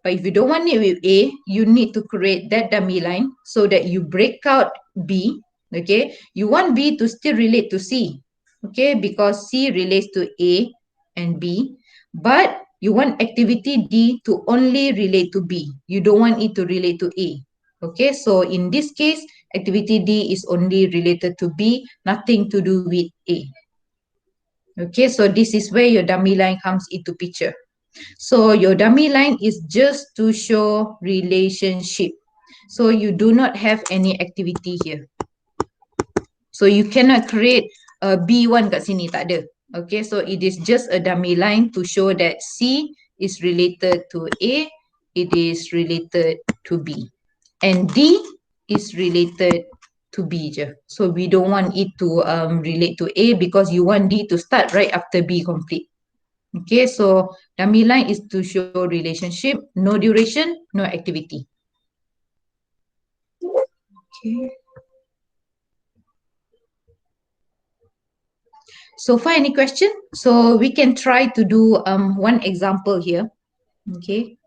But if you don't want it with A, you need to create that dummy line so that you break out B. Okay, you want B to still relate to C. Okay, because C relates to A and B, but you want activity D to only relate to B. You don't want it to relate to A. Okay, so in this case, activity D is only related to B, nothing to do with A. Okay, so this is where your dummy line comes into picture. So your dummy line is just to show relationship. So you do not have any activity here. So you cannot create a B1 kat sini, tak ada. Okay, so it is just a dummy line to show that C is related to A, it is related to B. And D is related to B je. So we don't want it to relate to A because you want D to start right after B complete. Okay, so dummy line is to show relationship, no duration, no activity. Okay. So far, any question? So we can try to do one example here. Okay.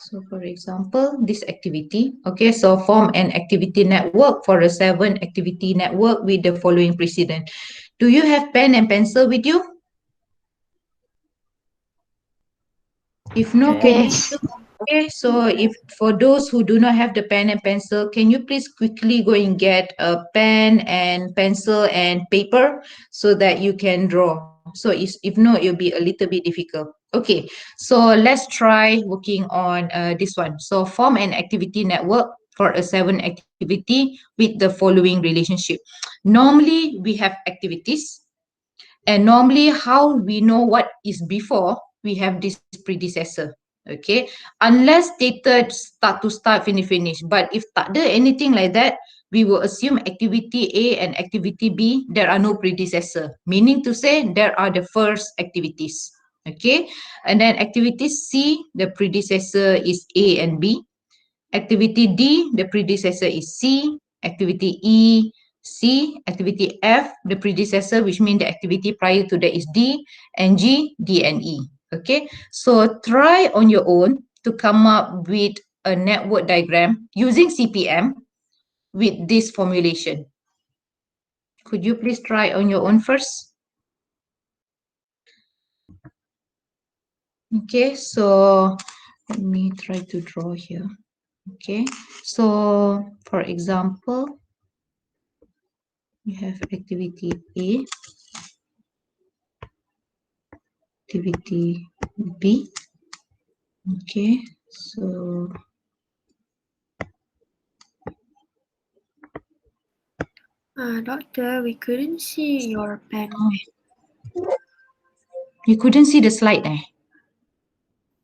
So for example, this activity. Okay, so form an activity network for a 7 activity network with the following precedent. Do you have pen and pencil with you? If no, can you? Okay, so if for those who do not have the pen and pencil, can you please quickly go and get a pen and pencil and paper so that you can draw. So if not, it'll be a little bit difficult. Okay, so let's try working on this one. So form an activity network for a 7 activity with the following relationship. Normally, we have activities. And normally how we know what is before, we have this predecessor. Okay, unless stated start, finish. But if tak ada anything like that, we will assume activity A and activity B, there are no predecessor. Meaning to say, there are the first activities. Okay, and then activity C, the predecessor is A and B. Activity D, the predecessor is C. Activity E, C. Activity F, the predecessor, which means the activity prior to that is D. And G, D and E. Okay, so try on your own to come up with a network diagram using CPM with this formulation. Could you please try on your own first? Okay, so let me try to draw here. Okay, so for example, we have activity A, activity B. Okay, so Doctor, we couldn't see your pen. you couldn't see the slide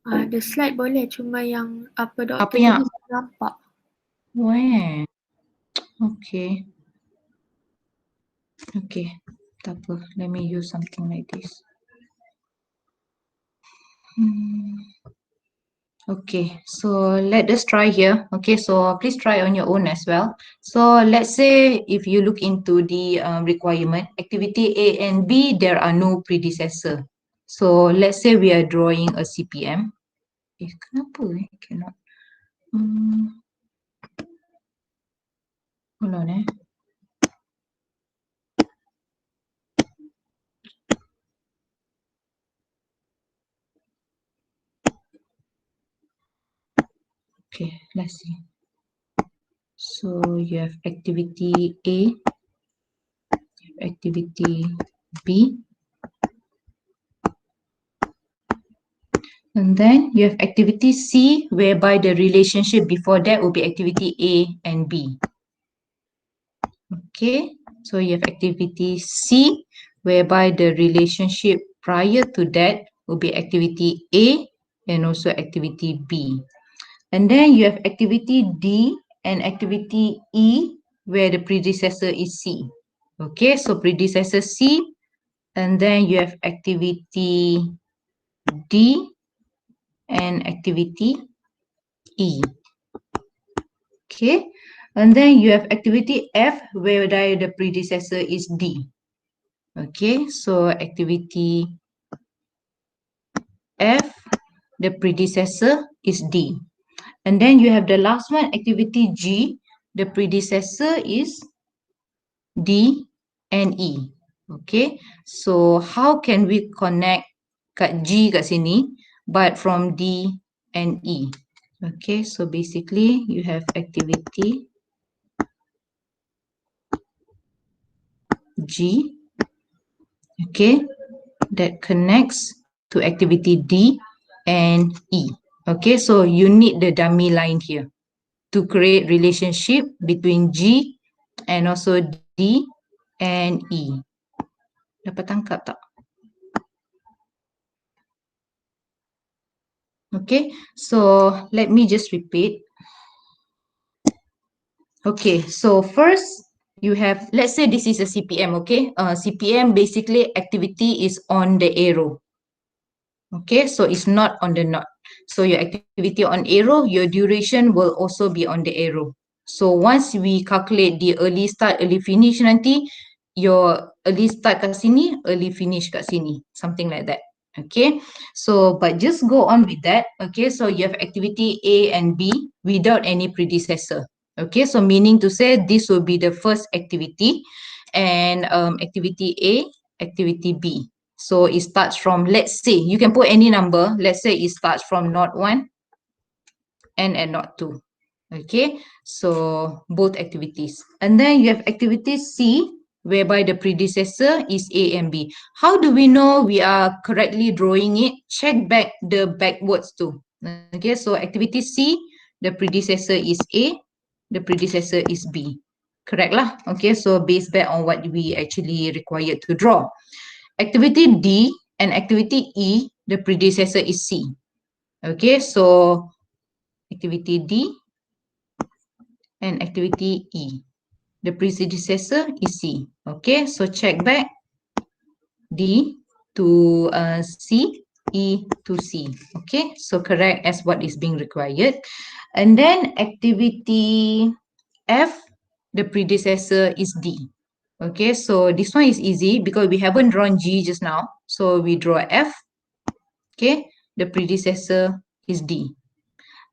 The slide boleh, cuma yang apa doktor Apa yang- tadi tak nampak. Where? Okay. Okay, tak apa. Let me use something like this. Okay, so let us try here. Okay, so please try on your own as well. So let's say if you look into the requirement, activity A and B, there are no predecessor. So let's say we are drawing a CPM. Kenapa cannot? Hold on Okay, let's see. So you have activity A, activity B, and then you have activity C, whereby the relationship before that will be activity A and B. Okay, so you have activity C, whereby the relationship prior to that will be activity A and also activity B. And then you have activity D and activity E, where the predecessor is C. Okay, so predecessor C, and then you have activity D and activity E. Okay, and then you have activity F, where the predecessor is D. Okay, so activity F, the predecessor is D. And then you have the last one, activity G, the predecessor is D and E. Okay, so how can we connect kat G kat sini, but from D and E? Okay, so basically you have activity G, okay, that connects to activity D and E. Okay, so you need the dummy line here to create relationship between G and also D and E. Dapat tangkap tak? Okay, so let me just repeat. Okay, so first you have, let's say this is a CPM, okay? CPM basically activity is on the arrow. Okay, so it's not on the knot. So your activity on arrow, your duration will also be on the arrow. So once we calculate the early start, early finish nanti, your early start kat sini, early finish kat sini, something like that. Okay, so but just go on with that. Okay, so you have activity A and B without any predecessor. Okay, so meaning to say this will be the first activity, and activity A, activity B. So it starts from, let's say, you can put any number. Let's say it starts from knot 1 and at knot 2. Okay, so both activities. And then you have activity C, whereby the predecessor is A and B. How do we know we are correctly drawing it? Check back the backwards too. Okay, so activity C, the predecessor is A, the predecessor is B. Correct lah. Okay, so based back on what we actually required to draw. Activity D and activity E, the predecessor is C. Okay, so activity D and activity E, the predecessor is C. Okay, so check back D to C, E to C. Okay, so correct as what is being required. And then activity F, the predecessor is D. Okay, so this one is easy because we haven't drawn G just now. So we draw F. Okay, the predecessor is D.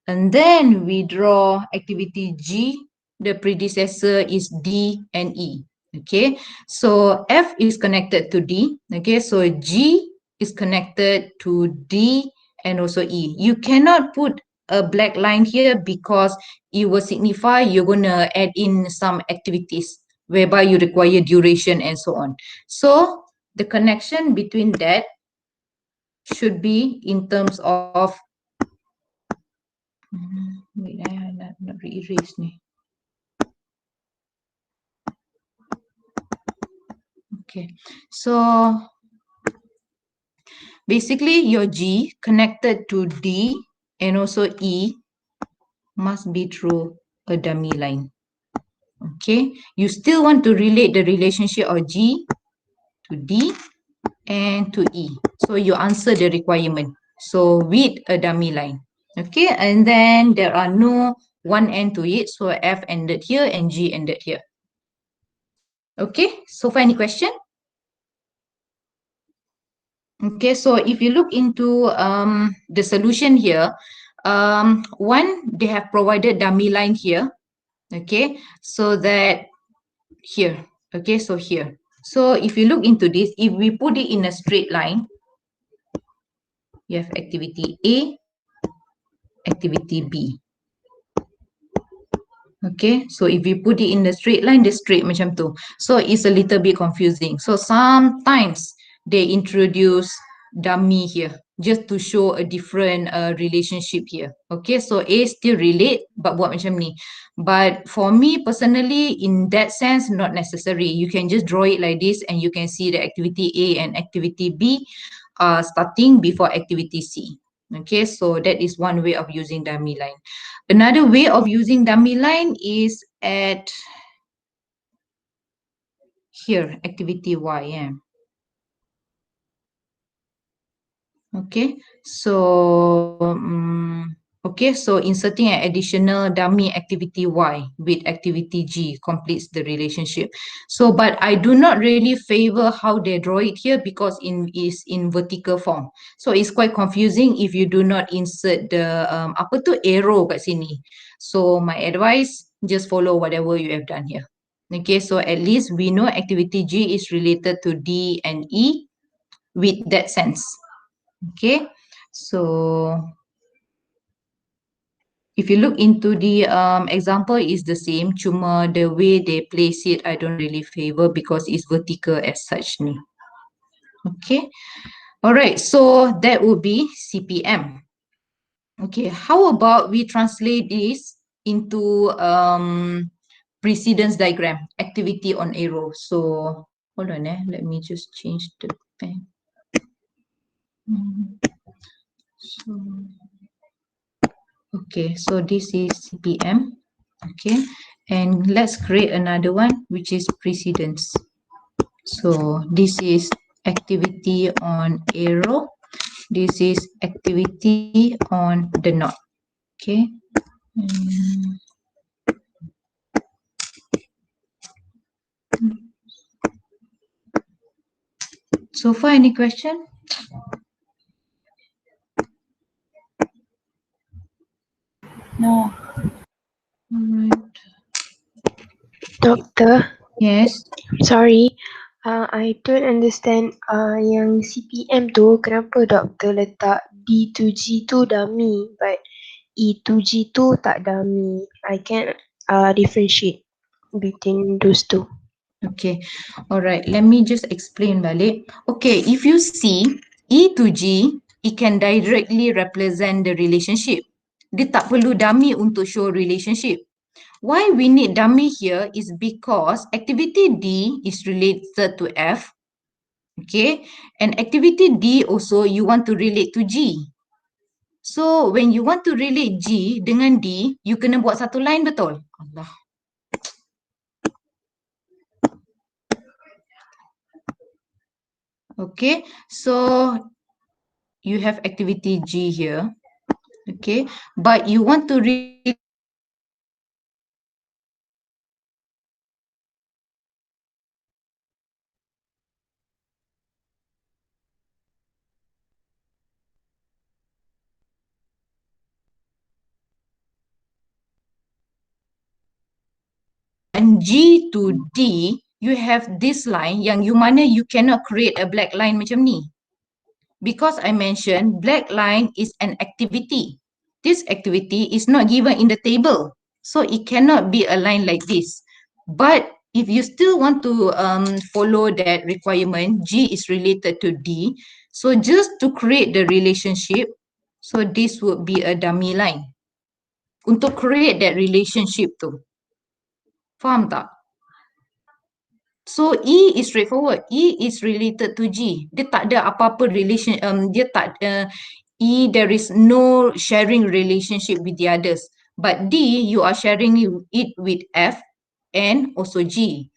And then we draw activity G, the predecessor is D and E. Okay, so F is connected to D. Okay, so G is connected to D and also E. You cannot put a black line here because it will signify you're going to add in some activities whereby you require duration and so on. So the connection between that should be in terms of wait, I nak erase ni. Okay, so basically your G connected to D and also E must be through a dummy line. Okay, you still want to relate the relationship of G to D and to E. So you answer the requirement. So with a dummy line. Okay, and then there are no one end to it. So F ended here and G ended here. Okay, so far any question? Okay, so if you look into the solution here, one, they have provided dummy line here. Okay, so that here. Okay, so here. So if you look into this, if we put it in a straight line, you have activity A, activity B. Okay, so if we put it in the straight line, the straight macam tu. So it's a little bit confusing. So sometimes they introduce dummy here just to show a different relationship here. Okay, so A still relate but buat macam ni. But for me personally, in that sense, not necessary. You can just draw it like this and you can see the activity A and activity B starting before activity C. Okay, so that is one way of using dummy line. Another way of using dummy line is at here, activity Y. Yeah. Okay, so inserting an additional dummy activity Y with activity G completes the relationship. So, but I do not really favor how they draw it here because is in vertical form. So it's quite confusing if you do not insert the apa tu arrow kat sini. So my advice, just follow whatever you have done here. Okay, so at least we know activity G is related to D and E with that sense. Okay, so if you look into the example is the same, cuma the way they place it I don't really favor because it's vertical as such ni. Okay, alright, so that would be CPM. Okay, how about we translate this into precedence diagram, activity on arrow. So hold on, let me just change the pen. So okay, so this is CPM. Okay, and let's create another one which is precedence. So this is activity on arrow. This is activity on the knot. Okay. So far, any question? No. Alright. Doctor, Yes. sorry. I don't understand yang CPM tu kenapa doktor letak D to G tu dummy but E to G tu tak dummy. I can differentiate between those two. Okay. Alright. Let me just explain balik. Okay. If you see E to G, it can directly represent the relationship. Dia tak perlu dummy untuk show relationship. Why we need dummy here is because activity D is related to F. Okay. And activity D also you want to relate to G. So when you want to relate G dengan D, you kena buat satu line betul? Allah. Okay. So you have activity G here. Okay. But you want to relate and G to D, you have this line yang you mana you cannot create a black line macam ni. Because I mentioned black line is an activity. This activity is not given in the table. So it cannot be a line like this. But if you still want to follow that requirement, G is related to D. So just to create the relationship, so this would be a dummy line. Untuk create that relationship tu. Faham tak? So E is straightforward. E is related to G. Dia tak ada apa-apa relation. Dia tak E there is no sharing relationship with the others. But D you are sharing it with F and also G.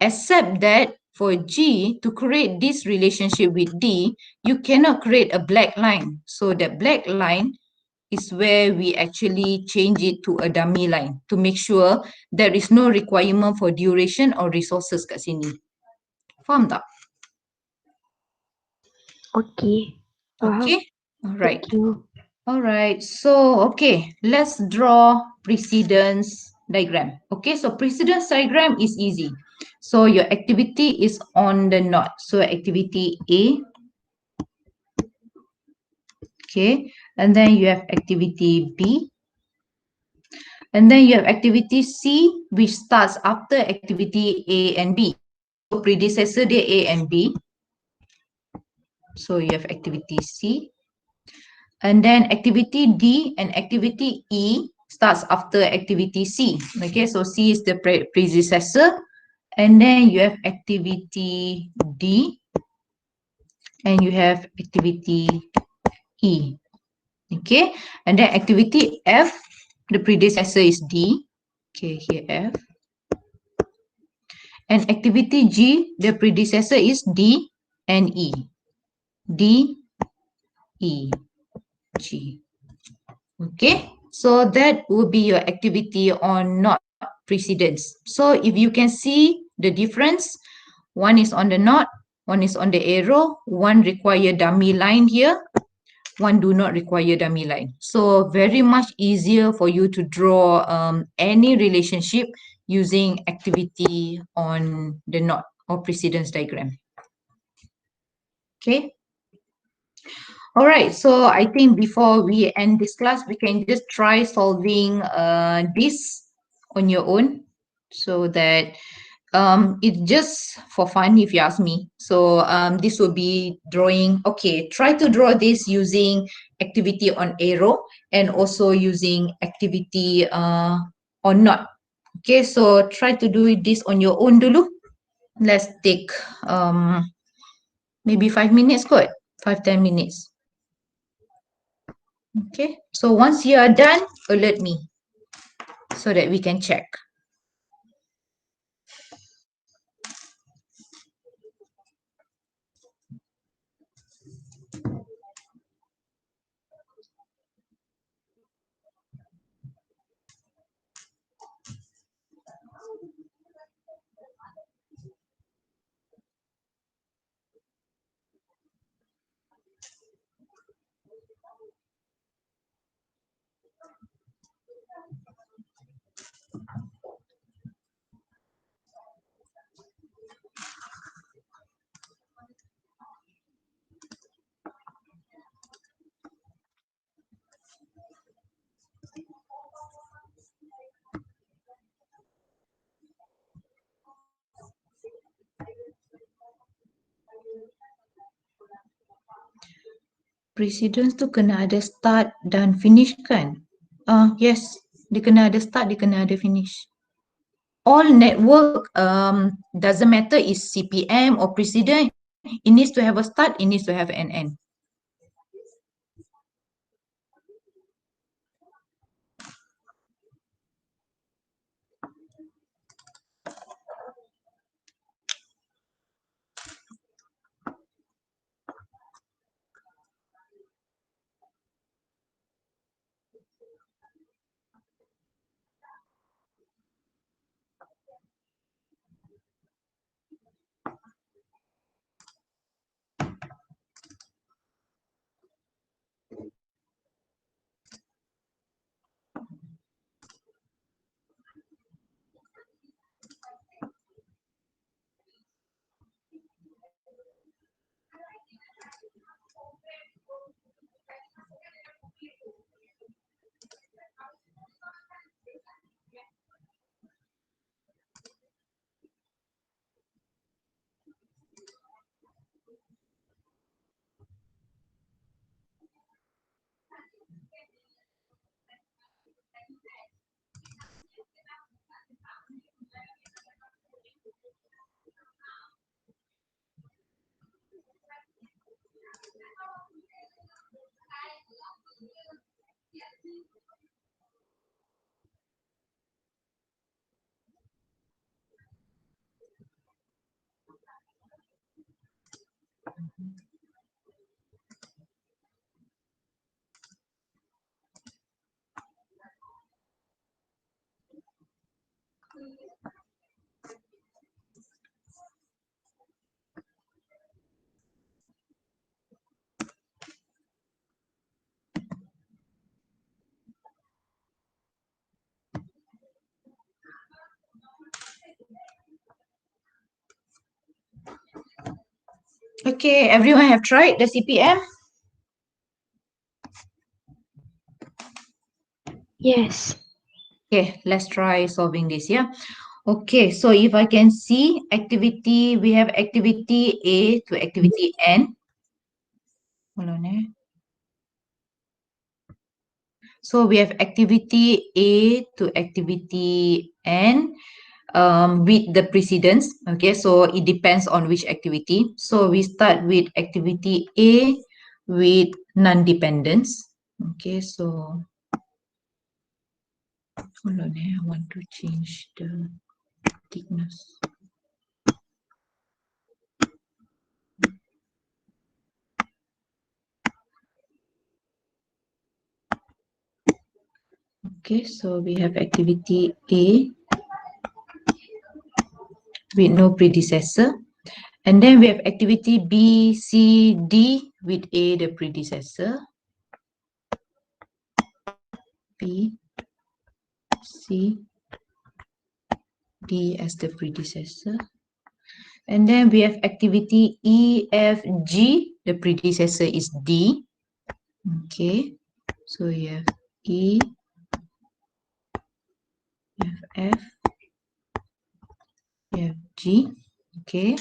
Except that for G to create this relationship with D, you cannot create a black line. So that black line is where we actually change it to a dummy line to make sure there is no requirement for duration or resources kat sini. Faham tak? Okay. Okay. Alright. Thank you. Alright. So, okay. Let's draw precedence diagram. Okay. So, precedence diagram is easy. So, your activity is on the knot. So, activity A. Okay. And then you have activity B. And then you have activity C, which starts after activity A and B. So predecessor dia A and B. So you have activity C. And then activity D and activity E starts after activity C. Okay, so C is the predecessor. And then you have activity D. And you have activity E. Okay, and then activity F, the predecessor is D. Okay, here F. And activity G, the predecessor is D and E. D, E, G. Okay, so that would be your activity on not precedence. So if you can see the difference, one is on the not, one is on the arrow, one require dummy line here, one do not require dummy line. So very much easier for you to draw any relationship using activity on the not or precedence diagram. Okay. All right, so I think before we end this class, we can just try solving this on your own so that it's just for fun if you ask me. So this will be drawing, okay, try to draw this using activity on arrow and also using activity on not. Okay, so try to do this on your own dulu. Let's take maybe 5 minutes kot, 5-10 minutes. Okay, so once you are done, alert me so that we can check. Precedence tu kena ada start dan finish kan? Yes, dia kena ada start, dia kena ada finish. All network doesn't matter is CPM or precedent, it needs to have a start, it needs to have an end. Okay, everyone have tried the CPM? Yes. Okay, let's try solving this, yeah. Okay, so if I can see activity, we have activity A to activity N. Hold on, eh. So we have activity A to activity N with the precedence. Okay, so it depends on which activity. So we start with activity A with non-dependence. Okay, so hold on, I want to change the thickness. Okay, so we have activity A with no predecessor. And then we have activity B, C, D with A the predecessor. B, C, D as the predecessor. And then we have activity E, F, G. The predecessor is D. Okay, so you have E, you have F, you have G. Okay,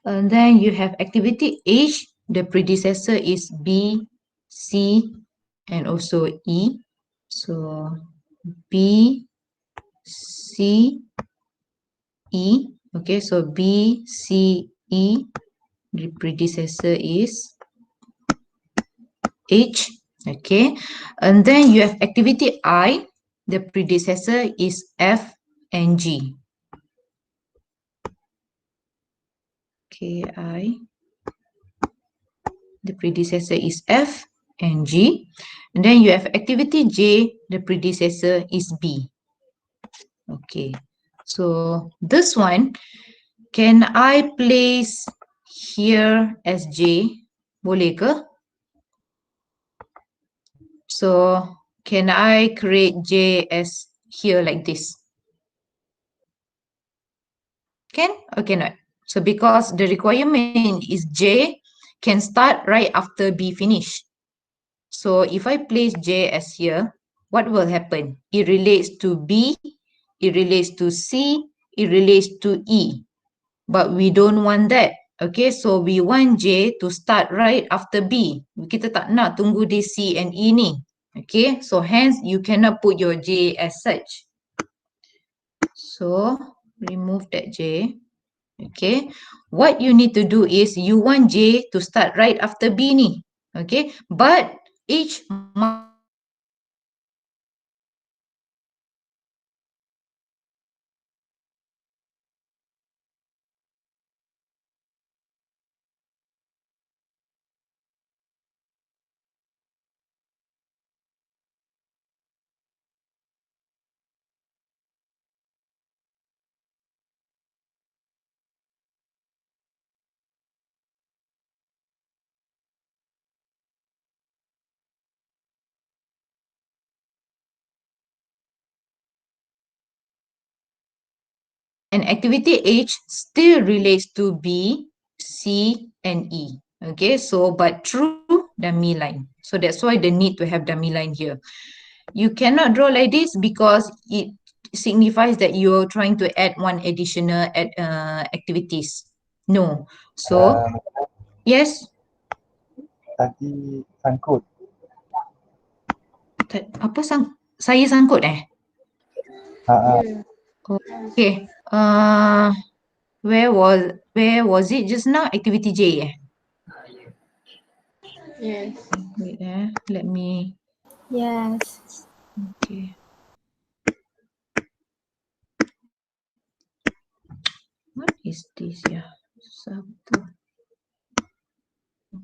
and then you have activity H. The predecessor is B, C, and also E. So B, C, E. Okay, so B, C, E. The predecessor is H. Okay, and then you have activity I. The predecessor is F and G. Okay, I. The predecessor is F and G. And then you have activity J. The predecessor is B. Okay, so this one, can I place here as J? Boleh ke? So can I create J as here like this? Can or cannot? So because the requirement is J can start right after B finish. So if I place J as here, what will happen? It relates to B, it relates to C, it relates to E. But we don't want that. Okay, so we want J to start right after B. Kita tak nak tunggu di C and E ni. Okay, so hence you cannot put your J as such. So remove that J. Okay, what you need to do is you want J to start right after B ni. Okay, but each and activity H still relates to B, C, and E. Okay, so but through dummy line. So that's why the need to have dummy line here. You cannot draw like this because it signifies that you're trying to add one additional activities. No. So, yes. Tadi sangkut. Apa saya sangkut eh? Okay. Where was it just now? Activity J eh? Yes. Wait let me. Yes. Okay. What is this? Yeah. Sabtu.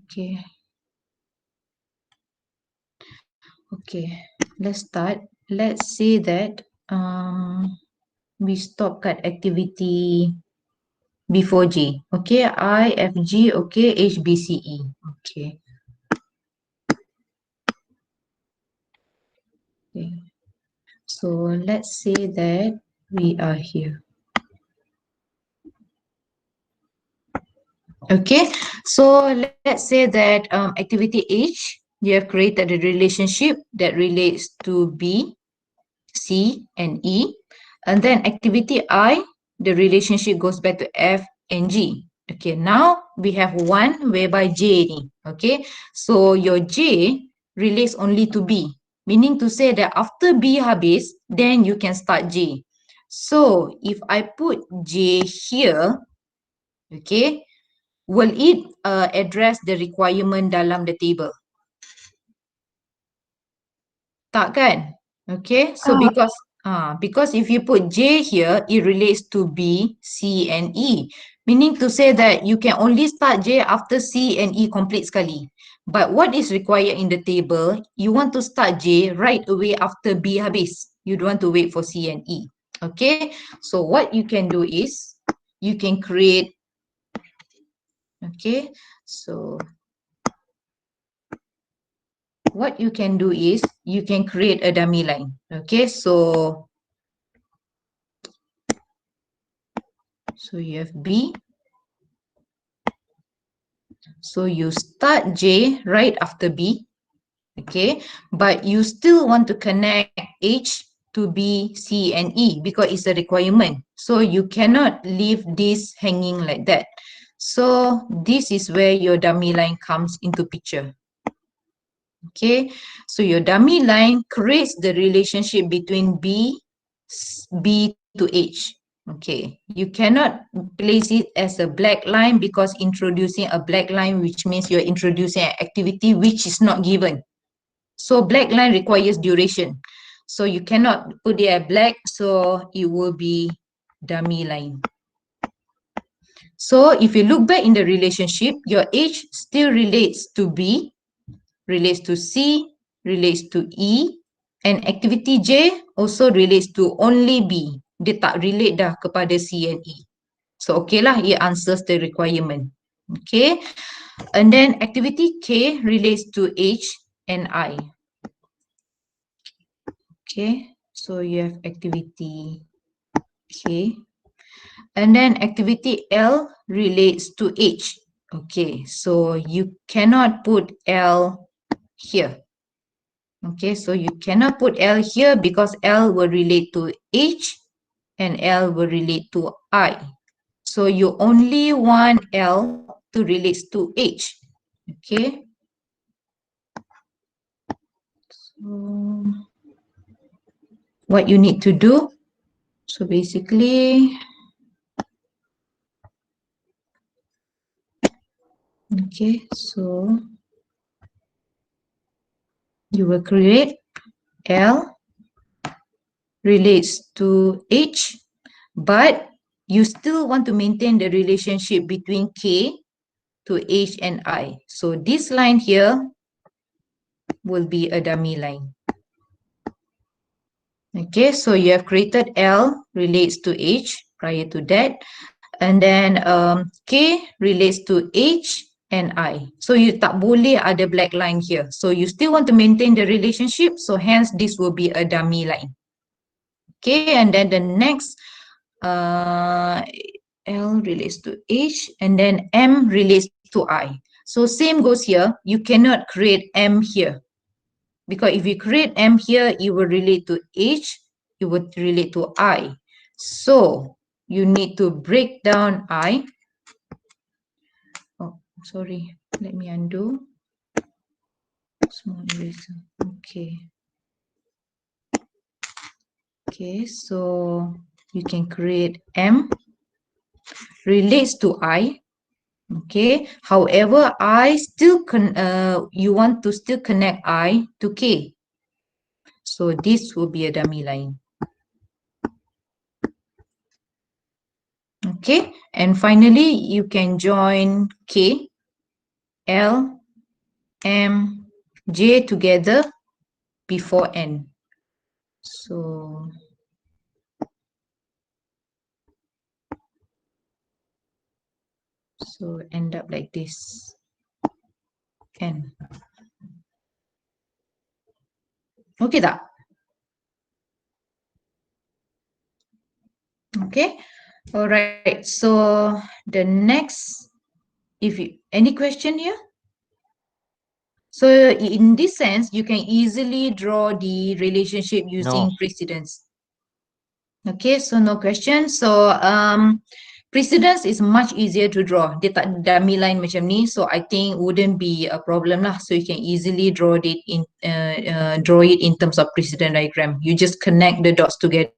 Okay. Okay. Let's start. Let's say that we stop at activity before J. Okay. I, F, G. Okay. H, B, C, E. Okay. Okay. So let's say that we are here. Okay, so let's say that activity H, you have created a relationship that relates to B, C and E. And then activity I, the relationship goes back to F and G. Okay, now we have one whereby J ni. Okay, so your J relates only to B. Meaning to say that after B habis, then you can start J. So if I put J here, okay, will it address the requirement dalam the table? Tak kan? Okay, so Tak. because if you put J here, it relates to B, C and E. Meaning to say that you can only start J after C and E complete sekali. But what is required in the table, you want to start J right away after B habis. You don't want to wait for C and E. Okay, so what you can do is, you can create, okay, so what you can do is, you can create a dummy line. Okay, so you have B. So you start J right after B. Okay, but you still want to connect H to B, C and E because it's a requirement. So you cannot leave this hanging like that. So this is where your dummy line comes into picture. Okay, so your dummy line creates the relationship between B to H. Okay, you cannot place it as a black line because introducing a black line, which means you're introducing an activity which is not given. So black line requires duration. So you cannot put it at black, so it will be dummy line. So if you look back in the relationship, your H still relates to B, relates to C, relates to E, and activity J also relates to only B. Dia tak relate dah kepada C and E. So okay lah, it answers the requirement. Okay, and then activity K relates to H and I. Okay, so you have activity K, and then activity L relates to H. Okay, so you cannot put L here. Okay, so you cannot put L here because L will relate to H and L will relate to I. So you only want L to relate to H. Okay. So what you need to do, so basically, okay, so you will create L relates to H, but you still want to maintain the relationship between K to H and I. So this line here will be a dummy line. Okay, so you have created L relates to H prior to that, and then K relates to H and I. So you tak boleh ada black line here. So you still want to maintain the relationship, so hence this will be a dummy line. Okay, and then the next L relates to H, and then M relates to I. So same goes here. You cannot create M here, because if you create M here, it will relate to H, it would relate to I. So you need to break down I. Oh, sorry. Let me undo. Small eraser. Okay. Okay, so you can create M relates to I. Okay, however, I still you want to still connect I to K. So this will be a dummy line. Okay, and finally, you can join K, L, M, J together before N. So end up like this. N. Okay tak? Okay. All right. So the next, if you any question here? So in this sense, you can easily draw the relationship using No. precedence. Okay, so no question. So precedence is much easier to draw. Dia tak ada dummy line macam ni, so I think wouldn't be a problem lah. So you can easily draw it in terms of precedent diagram. You just connect the dots together.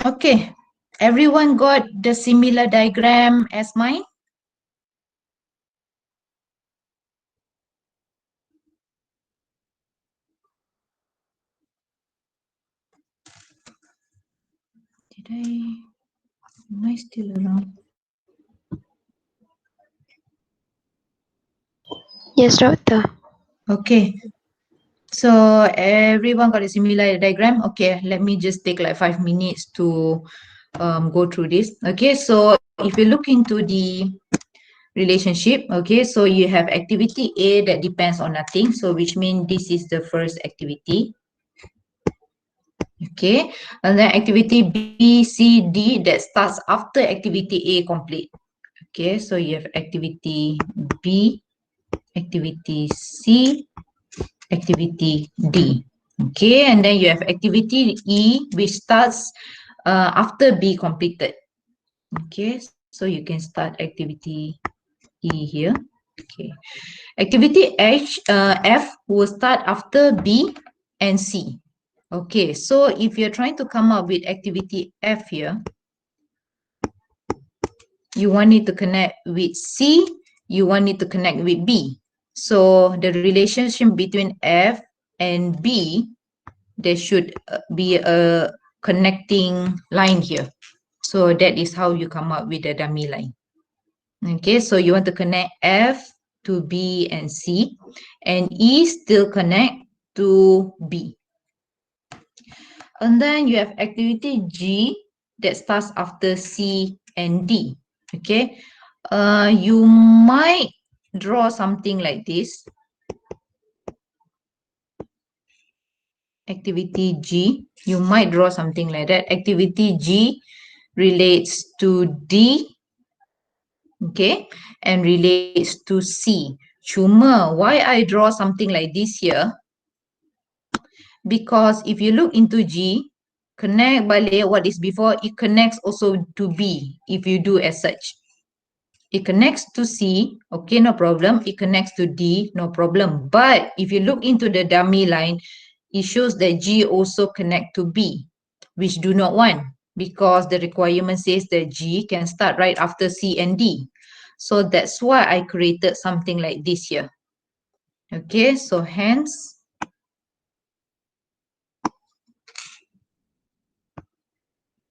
Okay, everyone got the similar diagram as mine? Am I still around? Yes, Doctor. Okay, so everyone got a similar diagram. Okay, let me just take like 5 minutes to go through this. Okay, so if you look into the relationship, okay, so you have activity A that depends on nothing, so which means this is the first activity. Okay, and then activity B, C, D that starts after activity A complete. Okay, so you have activity B, activity C, activity D. Okay, and then you have activity E, which starts after B completed. Okay, so you can start activity E here. Okay, activity F will start after B and C. Okay, so if you're trying to come up with activity F here, you want it to connect with C, you want it to connect with B. So the relationship between F and B, there should be a connecting line here. So that is how you come up with the dummy line. Okay, so you want to connect F to B and C, and E still connect to B. And then you have activity G that starts after C and D. Okay, you might draw something like this. Activity G, you might draw something like that. Activity G relates to D, okay, and relates to C. Cuma, why I draw something like this here? Because if you look into G, connect balik what is before, it connects also to B if you do as such. It connects to C, okay, no problem. It connects to D, no problem. But if you look into the dummy line, it shows that G also connect to B, which do not want, because the requirement says that G can start right after C and D. So that's why I created something like this here. Okay, so hence,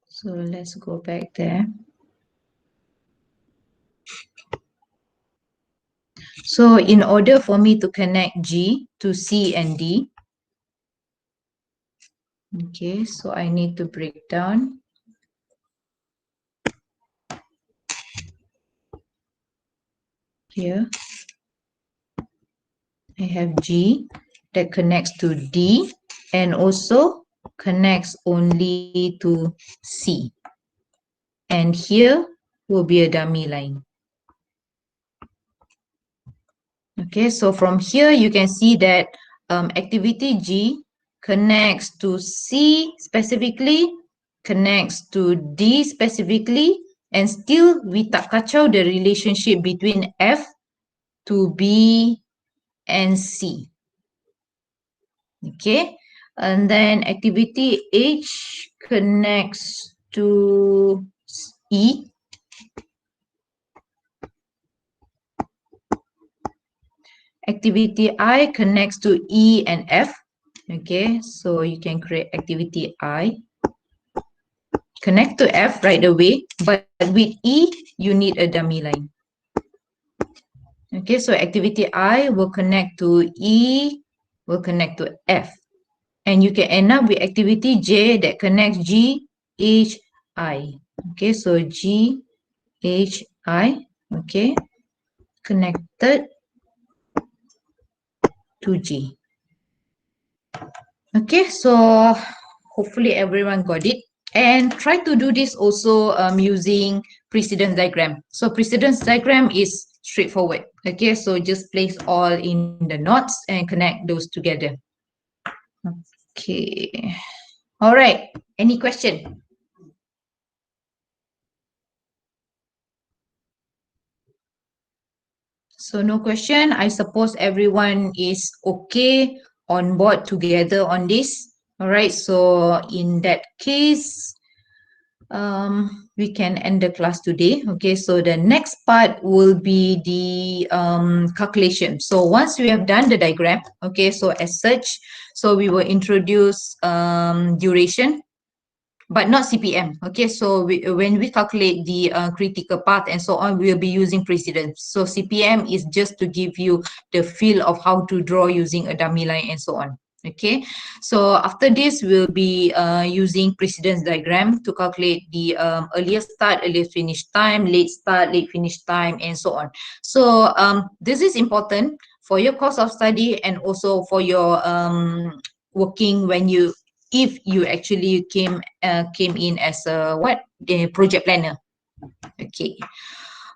so let's go back there. So in order for me to connect G to C and D, okay, so I need to break down. Here, I have G that connects to D and also connects only to C. And here will be a dummy line. Okay, so from here you can see that activity G connects to C specifically, connects to D specifically, and still we tak kacau the relationship between F to B and C. Okay, and then activity H connects to E. Activity I connects to E and F. Okay, so you can create activity I. Connect to F right away, but with E, you need a dummy line. Okay, so activity I will connect to E, will connect to F. And you can end up with activity J that connects G, H, I. Okay, so G, H, I, okay, connected to G. Okay, so hopefully everyone got it. And try to do this also using precedence diagram. So precedence diagram is straightforward. Okay, so just place all in the knots and connect those together. Okay. All right. Any question? So no question. I suppose everyone is okay on board together on this. All right. So in that case, we can end the class today. Okay, so the next part will be the calculation. So once we have done the diagram, okay, so as such, so we will introduce duration, but not CPM. Okay, so when we calculate the critical path and so on, we'll be using precedence. So CPM is just to give you the feel of how to draw using a dummy line and so on. Okay, so after this, we'll be using precedence diagram to calculate the earliest start, earliest finish time, late start, late finish time, and so on. So this is important for your course of study and also for your working when you, if you actually came in as a project planner. Okay,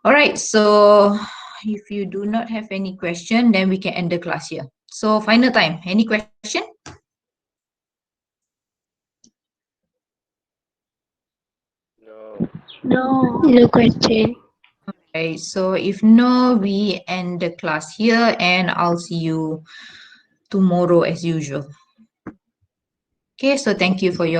all right, so if you do not have any question, then we can end the class here. So final time, any question? No. No question. Okay, so if no, we end the class here and I'll see you tomorrow as usual. Okay, so thank you for your